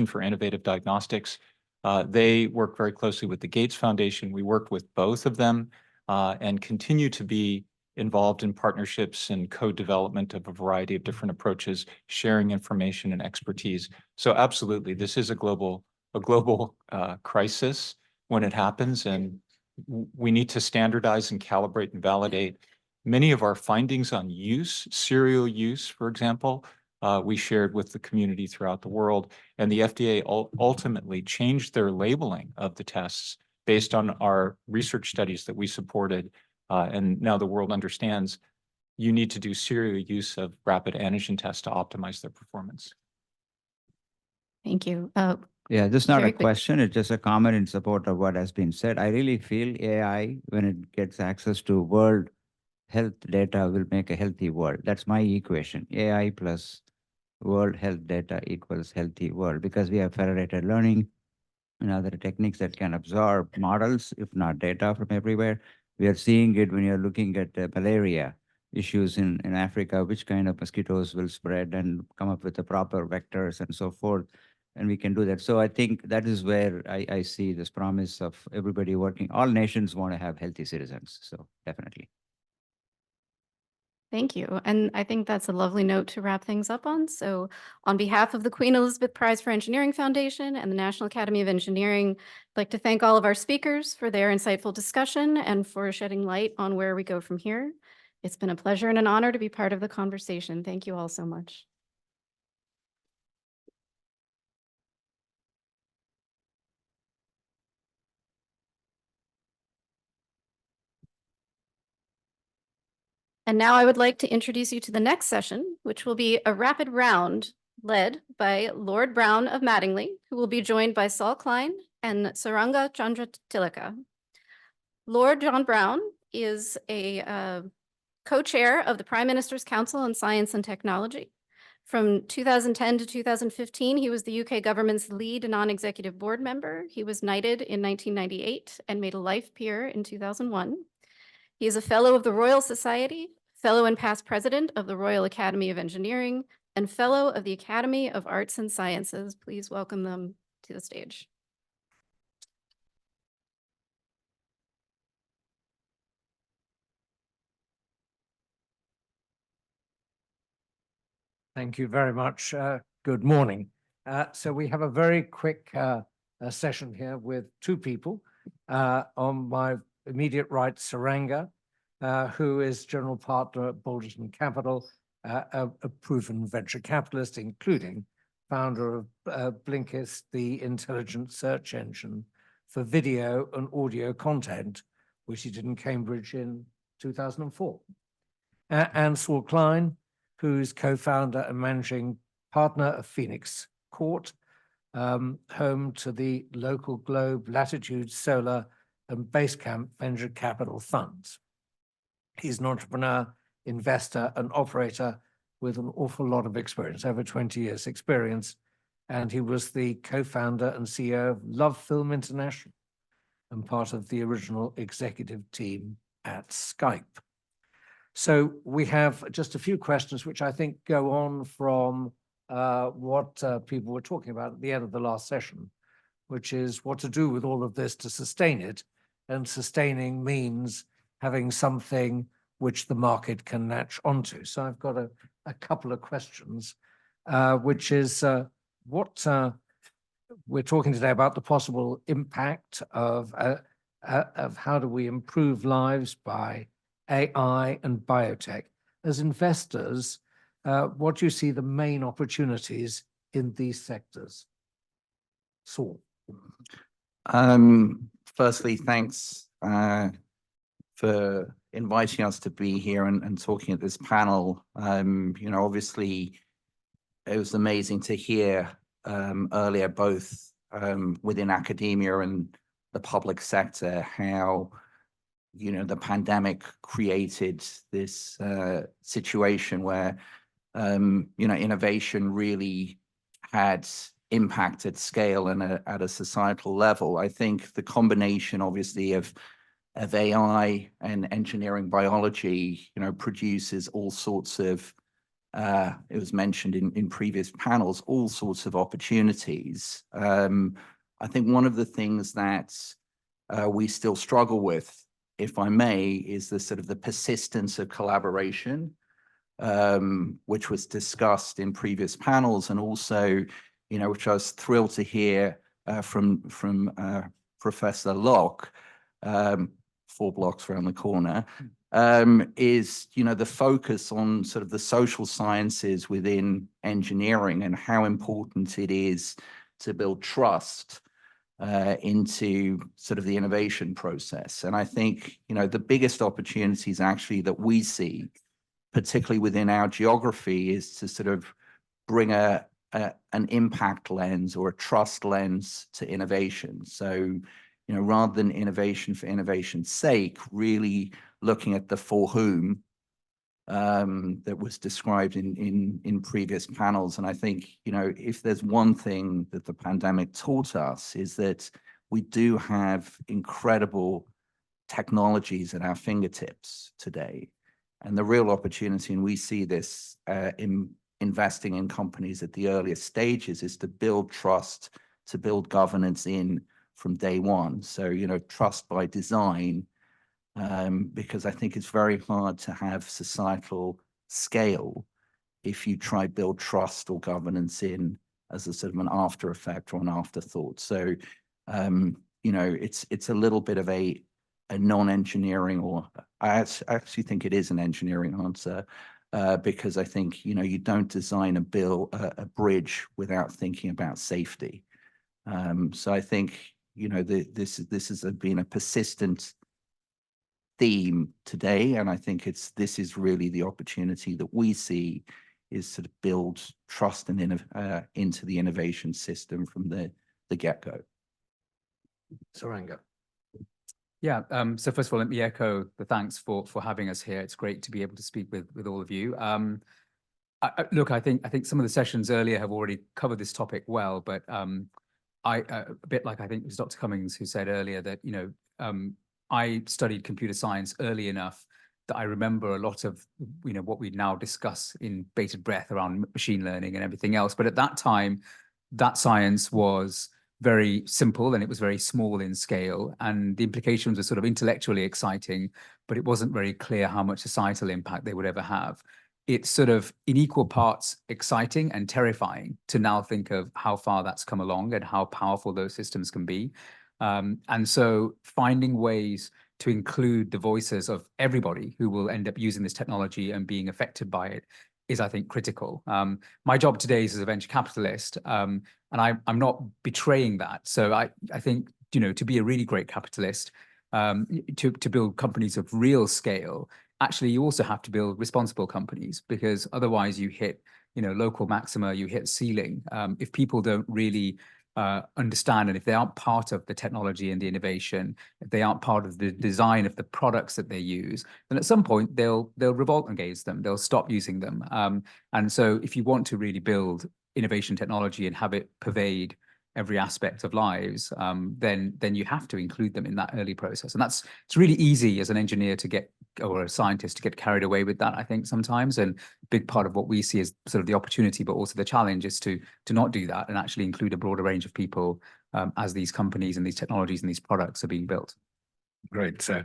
for Innovative Diagnostics. They work very closely with the Gates Foundation. We worked with both of them and continue to be involved in partnerships and co-development of a variety of different approaches, sharing information and expertise. So absolutely, this is a global crisis when it happens, and we need to standardize and calibrate and validate. Many of our findings on use, serial use, for example, we shared with the community throughout the world, and the FDA ultimately changed their labeling of the tests based on our research studies that we supported. And now the world understands you need to do serial use of rapid antigen tests to optimize their performance.
Thank you.
Yeah, this is not
Very
a
quick.
question. It's just a comment in support of what has been said. I really feel AI, when it gets access to world health data, will make a healthy world. That's my equation. AI plus world health data equals healthy world, because we have federated learning. and other techniques that can absorb models, if not data from everywhere. We are seeing it when you're looking at malaria issues in Africa, which kind of mosquitoes will spread and come up with the proper vectors and so forth. And we can do that. So I think that is where I see this promise of everybody working. All nations want to have healthy citizens. So definitely.
Thank you. And I think that's a lovely note to wrap things up on. So on behalf of the Queen Elizabeth Prize for Engineering Foundation and the National Academy of Engineering, I'd like to thank all of our speakers for their insightful discussion and for shedding light on where we go from here. It's been a pleasure and an honor to be part of the conversation. Thank you all so much. And now I would like to introduce you to the next session, which will be a rapid round led by Lord Brown of Mattingly, who will be joined by Saul Klein and Saranga Chandratilaka. Lord John Brown is a co-chair of the Prime Minister's Council on Science and Technology. From 2010 to 2015, he was the UK government's lead non-executive board member. He was knighted in 1998 and made a life peer in 2001. He is a fellow of the Royal Society, fellow and past president of the Royal Academy of Engineering, and fellow of the Academy of Arts and Sciences. Please welcome them to the stage.
Thank you very much. Good morning. So we have a very quick session here with two people. On my immediate right, Saranga, who is general partner at Balderton Capital, a proven venture capitalist, including founder of Blinkist, the intelligent search engine for video and audio content, which he did in Cambridge in 2004. And Saul Klein, who's co-founder and managing partner of Phoenix Court, home to the Local Globe, Latitude, Solar, and Basecamp venture capital funds. He's an entrepreneur, investor, and operator with an awful lot of experience, over 20 years experience. And he was the co-founder and CEO of Love Film International and part of the original executive team at Skype. So we have just a few questions which I think go on from what people were talking about at the end of the last session, which is what to do with all of this to sustain it. And sustaining means having something which the market can latch onto. So I've got a couple of questions, which is what we're talking today about the possible impact of how do we improve lives by AI and biotech. As investors, what do you see the main opportunities in these sectors? Saul.
Firstly, thanks for inviting us to be here and talking at this panel. Obviously, it was amazing to hear earlier, both within academia and the public sector, how the pandemic created this situation where innovation really had impact at scale and at a societal level. I think the combination, obviously, of AI and engineering biology, produces all sorts of, it was mentioned in previous panels, all sorts of opportunities. I think one of the things that we still struggle with, if I may, is the sort of the persistence of collaboration, which was discussed in previous panels, and also, which I was thrilled to hear from Professor Locke, 4 blocks around the corner, is the focus on sort of the social sciences within engineering and how important it is to build trust into sort of the innovation process. And I think, the biggest opportunities actually that we see, particularly within our geography, is to sort of bring an impact lens or a trust lens to innovation. So, rather than innovation for innovation's sake, really looking at the for whom that was described in previous panels. And I think, if there's one thing that the pandemic taught us is that we do have incredible technologies at our fingertips today. And the real opportunity, and we see this in investing in companies at the earliest stages, is to build trust, to build governance in from day one. So, trust by design, because I think it's very hard to have societal scale if you try build trust or governance in as a sort of an after effect or an afterthought. So, it's a little bit of a non-engineering, or I actually think it is an engineering answer, because I think, you don't design a bridge without thinking about safety. So I think, this has been a persistent theme today, and I think this is really the opportunity that we see, is to build trust and into the innovation system from the get-go.
Saranga.
Yeah, so first of all, let me echo the thanks for having us here. It's great to be able to speak with all of you. Look, I think some of the sessions earlier have already covered this topic well, but a bit like I think it was Dr. Cummings who said earlier that, I studied computer science early enough that I remember a lot of, what we now discuss in bated breath around machine learning and everything else. But at that time, that science was very simple and it was very small in scale, and the implications were sort of intellectually exciting, but it wasn't very clear how much societal impact they would ever have. It's sort of in equal parts exciting and terrifying to now think of how far that's come along and how powerful those systems can be. And so finding ways to include the voices of everybody who will end up using this technology and being affected by it is, I think, critical. My job today is as a venture capitalist, and I'm not betraying that. So I think, to be a really great capitalist, to build companies of real scale, actually, you also have to build responsible companies, because otherwise you hit, local maxima, you hit ceiling. If people don't really understand, and if they aren't part of the technology and the innovation, if they aren't part of the design of the products that they use, then at some point they'll revolt against them. They'll stop using them. And so if you want to really build innovation technology and have it pervade every aspect of lives, then you have to include them in that early process. And it's really easy as an engineer to get, or a scientist to get carried away with that, I think, sometimes. And a big part of what we see as sort of the opportunity, but also the challenge, is to not do that and actually include a broader range of people as these companies and these technologies and these products are being built.
Great. So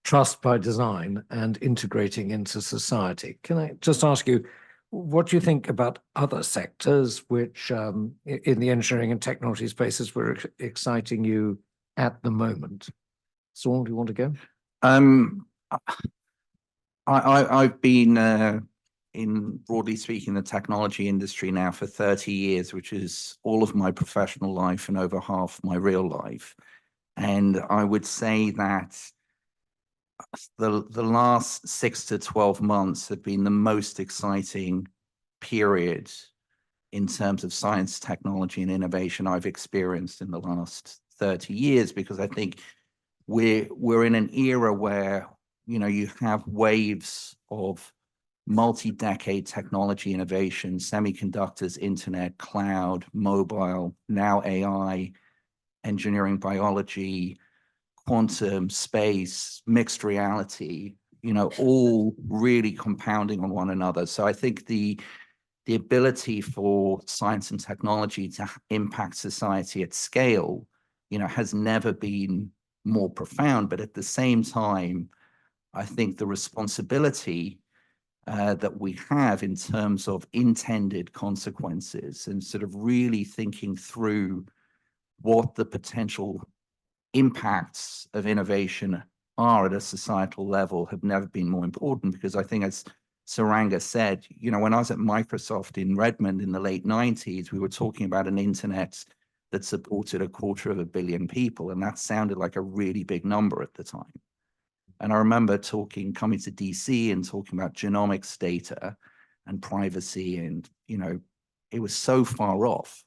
trust by design and integrating into society. Can I just ask you, what do you think about other sectors which in the engineering and technology spaces were exciting you at the moment? Saul, do you want to go?
I've been in, broadly speaking, the technology industry now for 30 years, which is all of my professional life and over half my real life. And I would say that the last 6 to 12 months have been the most exciting period in terms of science, technology, and innovation I've experienced in the last 30 years, because I think we're in an era where, you have waves of multi-decade technology innovation, semiconductors, internet, cloud, mobile, now AI, engineering, biology, quantum, space, mixed reality, all really compounding on one another. So I think the ability for science and technology to impact society at scale, has never been more profound. But at the same time, I think the responsibility that we have in terms of intended consequences and sort of really thinking through what the potential impacts of innovation are at a societal level have never been more important. Because I think, as Saranga said, when I was at Microsoft in Redmond in the late 90s, we were talking about an internet that supported 250 million people. And that sounded like a really big number at the time. And I remember coming to DC and talking about genomics data and privacy. And, it was so far off,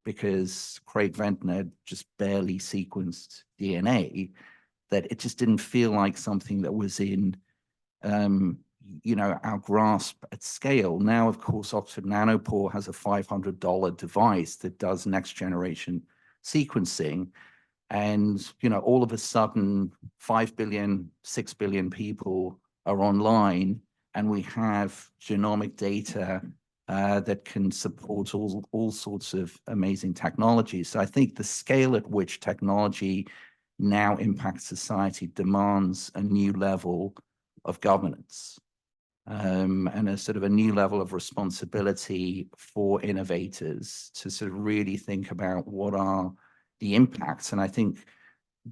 because Craig Venter had just barely sequenced DNA, that it just didn't feel like something that was in, you know, our grasp at scale. Now, of course, Oxford Nanopore has a $500 device that does next generation sequencing. And, you know, all of a sudden, 5 billion, 6 billion people are online, and we have genomic data that can support all sorts of amazing technologies. So I think the scale at which technology now impacts society demands a new level of governance and a sort of a new level of responsibility for innovators to sort of really think about what are the impacts. And I think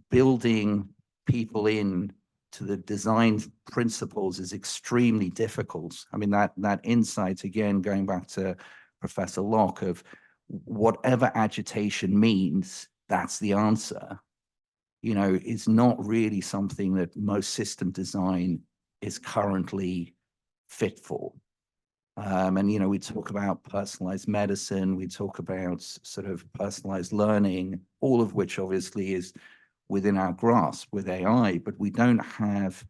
building people in to the design principles is extremely difficult. I mean, that insight, again, going back to Professor Locke, of whatever agitation means, that's the answer, you know, is not really something that most system design is currently fit for. And, you know, we talk about personalized medicine, we talk about sort of personalized learning, all of which obviously is within our grasp with AI, but we don't have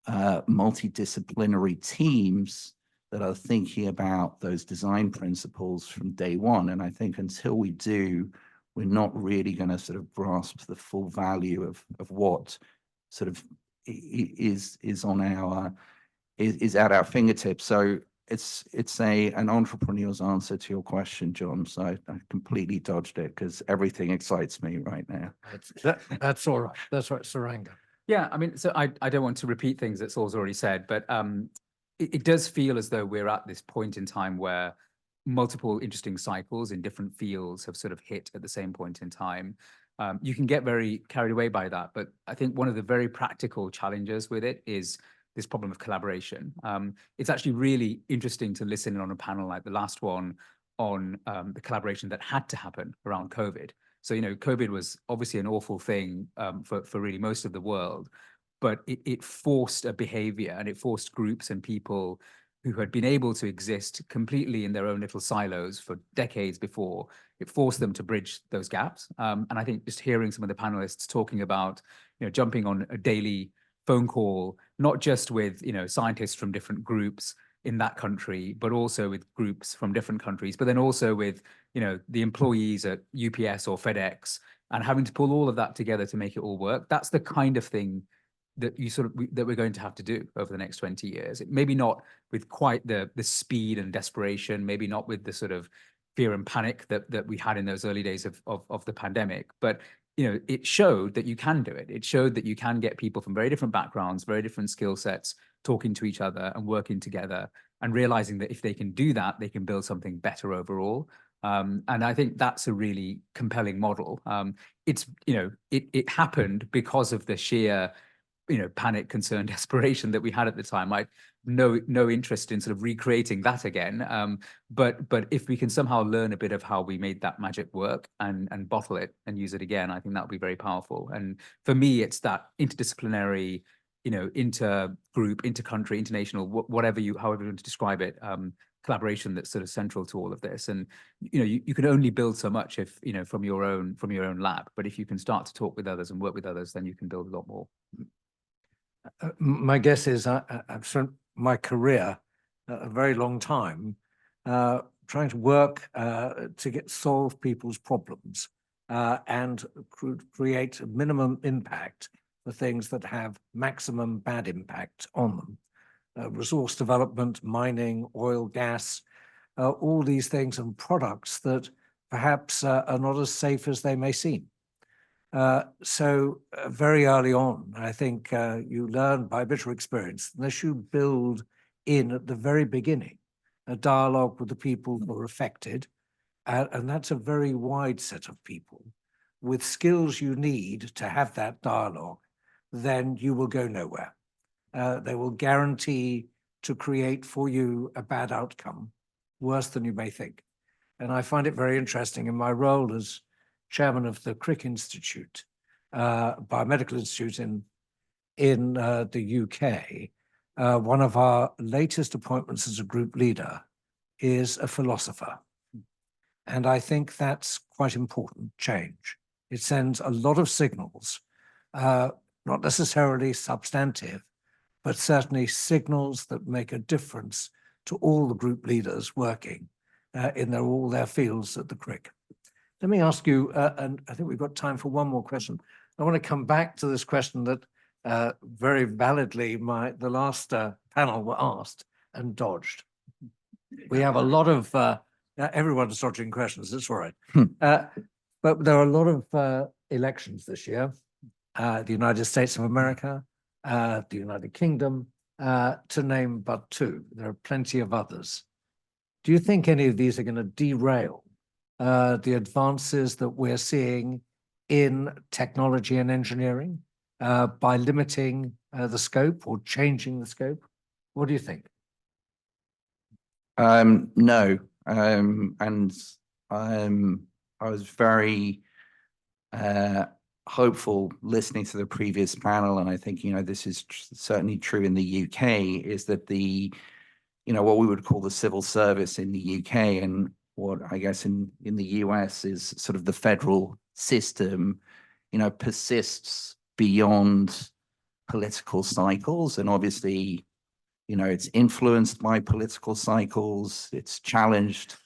multidisciplinary teams that are thinking about those design principles from day one. And I think until we do, we're not really going to sort of grasp the full value of what sort of is on our is at our fingertips. So it's an entrepreneur's answer to your question, John. So I completely dodged it because everything excites me right now.
That's all right. That's right, Saranga.
Yeah, I mean, so I don't want to repeat things that Saul's already said, but it does feel as though we're at this point in time where multiple interesting cycles in different fields have sort of hit at the same point in time. You can get very carried away by that, but I think one of the very practical challenges with it is this problem of collaboration. It's actually really interesting to listen in on a panel like the last one on the collaboration that had to happen around COVID. So, you know, COVID was obviously an awful thing for really most of the world, but it forced a behavior, and it forced groups and people who had been able to exist completely in their own little silos for decades before. It forced them to bridge those gaps. And I think just hearing some of the panelists talking about, you know, jumping on a daily phone call, not just with, you know, scientists from different groups in that country, but also with groups from different countries, but then also with, you know, the employees at UPS or FedEx, and having to pull all of that together to make it all work. That's the kind of thing that that we're going to have to do over the next 20 years. Maybe not with quite the speed and desperation, maybe not with the sort of fear and panic that we had in those early days of the pandemic, but you know, it showed that you can do it. It showed that you can get people from very different backgrounds, very different skill sets, talking to each other and working together, and realizing that if they can do that, they can build something better overall. And I think that's a really compelling model. It's, you know, it happened because of the sheer, you know, panic, concern, desperation that we had at the time. I no interest in sort of recreating that again. But if we can somehow learn a bit of how we made that magic work and bottle it and use it again, I think that would be very powerful. And for me, it's that interdisciplinary, you know, intergroup, intercountry, international, however you want to describe it, collaboration that's sort of central to all of this. And you know, you can only build so much if, you know, from your own lab. But if you can start to talk with others and work with others, then you can build a lot more.
My guess is I've spent my career a very long time trying to work to solve people's problems and create a minimum impact for things that have maximum bad impact on them. Resource development, mining, oil, gas, all these things and products that perhaps are not as safe as they may seem. So very early on, I think you learn by bitter experience, unless you build in at the very beginning, a dialogue with the people who are affected, and that's a very wide set of people with skills you need to have that dialogue, then you will go nowhere. They will guarantee to create for you a bad outcome, worse than you may think. And I find it very interesting in my role as chairman of the Crick Institute, Biomedical Institute in the UK. One of our latest appointments as a group leader is a philosopher. And I think that's quite important change. It sends a lot of signals, not necessarily substantive, but certainly signals that make a difference to all the group leaders working in all their fields at the CRIC. Let me ask you, and I think we've got time for one more question. I want to come back to this question that very validly the last panel were asked and dodged. We have a lot of, everyone's dodging questions, it's all right. But there are a lot of elections this year. The United States of America, the United Kingdom, to name but two. There are plenty of others. Do you think any of these are going to derail the advances that we're seeing in technology and engineering by limiting the scope or changing the scope? What do you think?
No, and I was very hopeful listening to the previous panel, and I think, this is certainly true in the UK, is that what we would call the civil service in the UK and what I guess in the US is sort of the federal system, persists beyond political cycles. And obviously, it's influenced by political cycles, it's challenged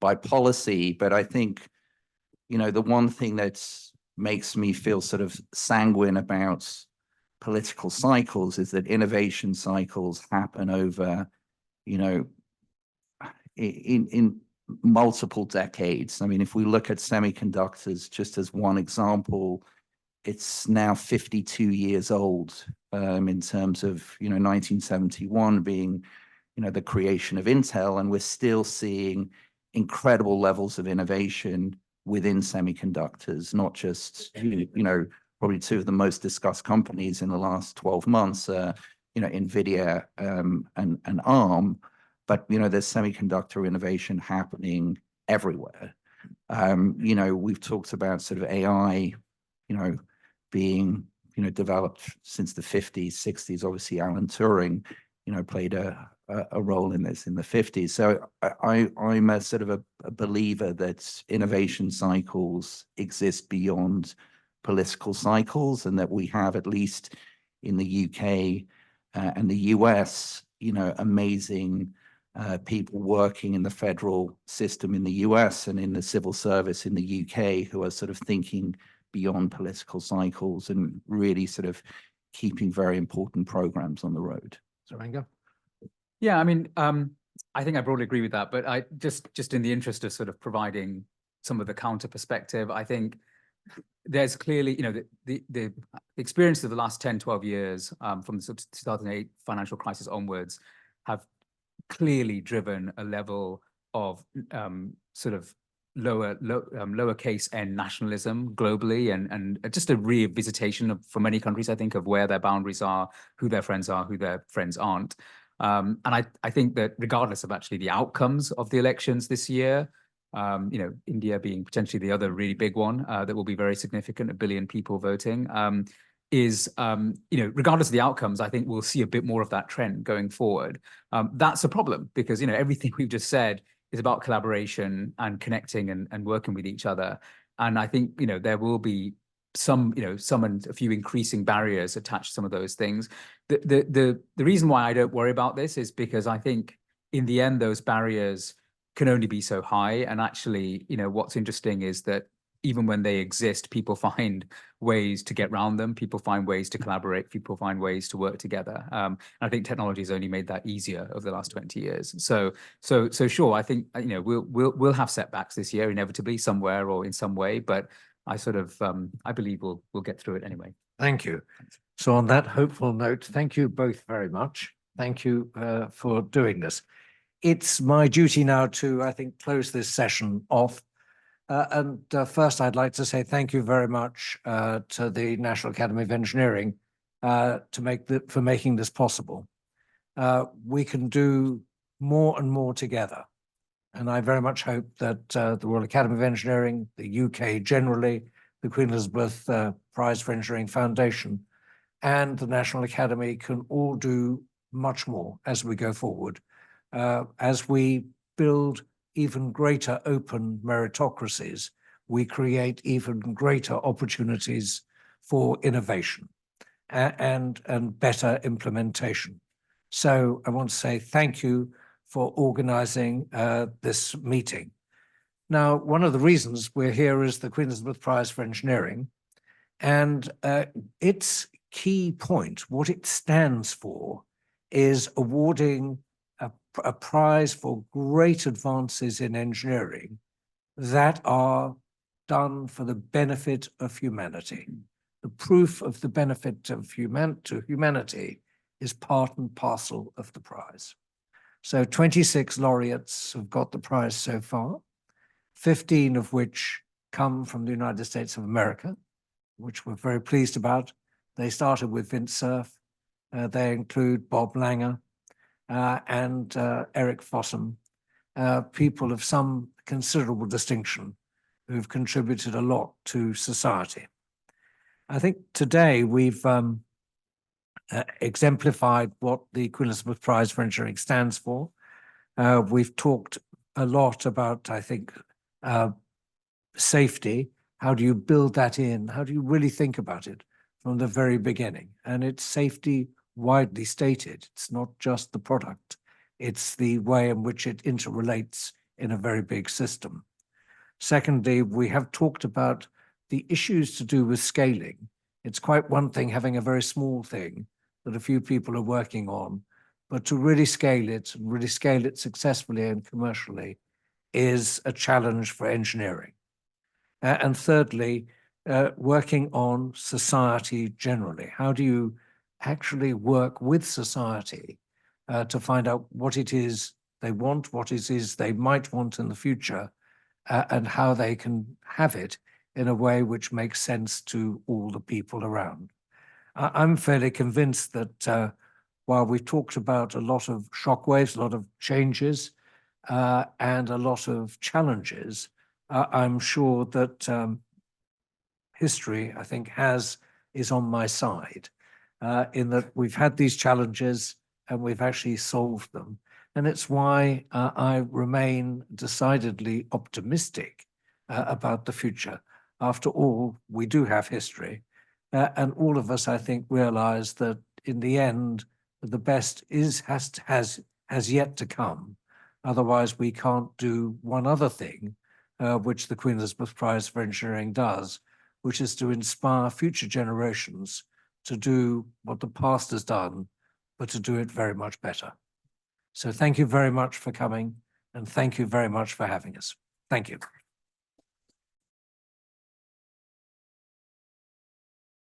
by policy. But I think, the one thing that makes me feel sort of sanguine about political cycles is that innovation cycles happen over, in multiple decades. I mean, if we look at semiconductors, just as one example, it's now 52 years old in terms of, 1971 being, the creation of Intel, and we're still seeing incredible levels of innovation within semiconductors, not just, probably two of the most discussed companies in the last 12 months, NVIDIA and ARM, but, there's semiconductor innovation happening everywhere. We've talked about sort of AI, being, developed since the 50s, 60s. Obviously, Alan Turing, played a role in this in the 50s. So I'm a sort of a believer that innovation cycles exist beyond political cycles, and that we have, at least in the UK and the US, amazing people working in the federal system in the US and in the civil service in the UK who are sort of thinking beyond political cycles and really sort of keeping very important programs on the road.
Saranga?
Yeah, I mean, I think I broadly agree with that, but I just in the interest of sort of providing some of the counter perspective, I think there's clearly, the experience of the last 10, 12 years from the 2008 financial crisis onwards have clearly driven a level of sort of lowercase n nationalism globally, and just a revisitation of, for many countries, I think, of where their boundaries are, who their friends are, who their friends aren't. And I think that regardless of actually the outcomes of the elections this year, India being potentially the other really big one that will be very significant, 1 billion people voting, regardless of the outcomes, I think we'll see a bit more of that trend going forward. That's a problem because, everything we've just said is about collaboration and connecting and working with each other. And I think, there will be some and a few increasing barriers attached to some of those things. The reason why I don't worry about this is because I think in the end, those barriers can only be so high. And actually, what's interesting is that even when they exist, people find ways to get around them. People find ways to collaborate. People find ways to work together. And I think technology has only made that easier over the last 20 years. So sure, I think we'll have setbacks this year inevitably somewhere or in some way, but I sort of I believe we'll get through it anyway.
Thank you. So on that hopeful note, thank you both very much. Thank you for doing this. It's my duty now to, I think, close this session off. First, I'd like to say thank you very much to the National Academy of Engineering for making this possible. We can do more and more together. And I very much hope that the Royal Academy of Engineering, the UK generally, the Queen Elizabeth Prize for Engineering Foundation, and the National Academy can all do much more as we go forward, as we build even greater open meritocracies, we create even greater opportunities for innovation. and better implementation. So I want to say thank you for organizing this meeting. Now, one of the reasons we're here is the Queen Elizabeth Prize for Engineering, and its key point, what it stands for, is awarding a prize for great advances in engineering that are done for the benefit of humanity. The proof of the benefit of humanity is part and parcel of the prize. So 26 laureates have got the prize so far, 15 of which come from the United States of America, which we're very pleased about. They started with Vint Cerf. They include Bob Langer and Eric Fossum, people of some considerable distinction who've contributed a lot to society. I think today we've exemplified what the Queen Elizabeth Prize for Engineering stands for. We've talked a lot about, I think, safety. How do you build that in? How do you really think about it from the very beginning? And it's safety widely stated. It's not just the product. It's the way in which it interrelates in a very big system. Secondly, we have talked about the issues to do with scaling. It's quite one thing having a very small thing that a few people are working on, but to really scale it successfully and commercially is a challenge for engineering. And thirdly, working on society generally. How do you actually work with society to find out what it is they want, what it is they might want in the future, and how they can have it in a way which makes sense to all the people around. I'm fairly convinced that while we've talked about a lot of shockwaves, a lot of changes, and a lot of challenges, I'm sure that history, I think, is on my side in that we've had these challenges and we've actually solved them. And it's why I remain decidedly optimistic about the future. After all, we do have history. And all of us, I think, realize that in the end, the best has yet to come. Otherwise, we can't do one other thing, which the Queen Elizabeth Prize for Engineering does, which is to inspire future generations to do what the past has done, but to do it very much better. So thank you very much for coming, and thank you very much for having us. Thank you.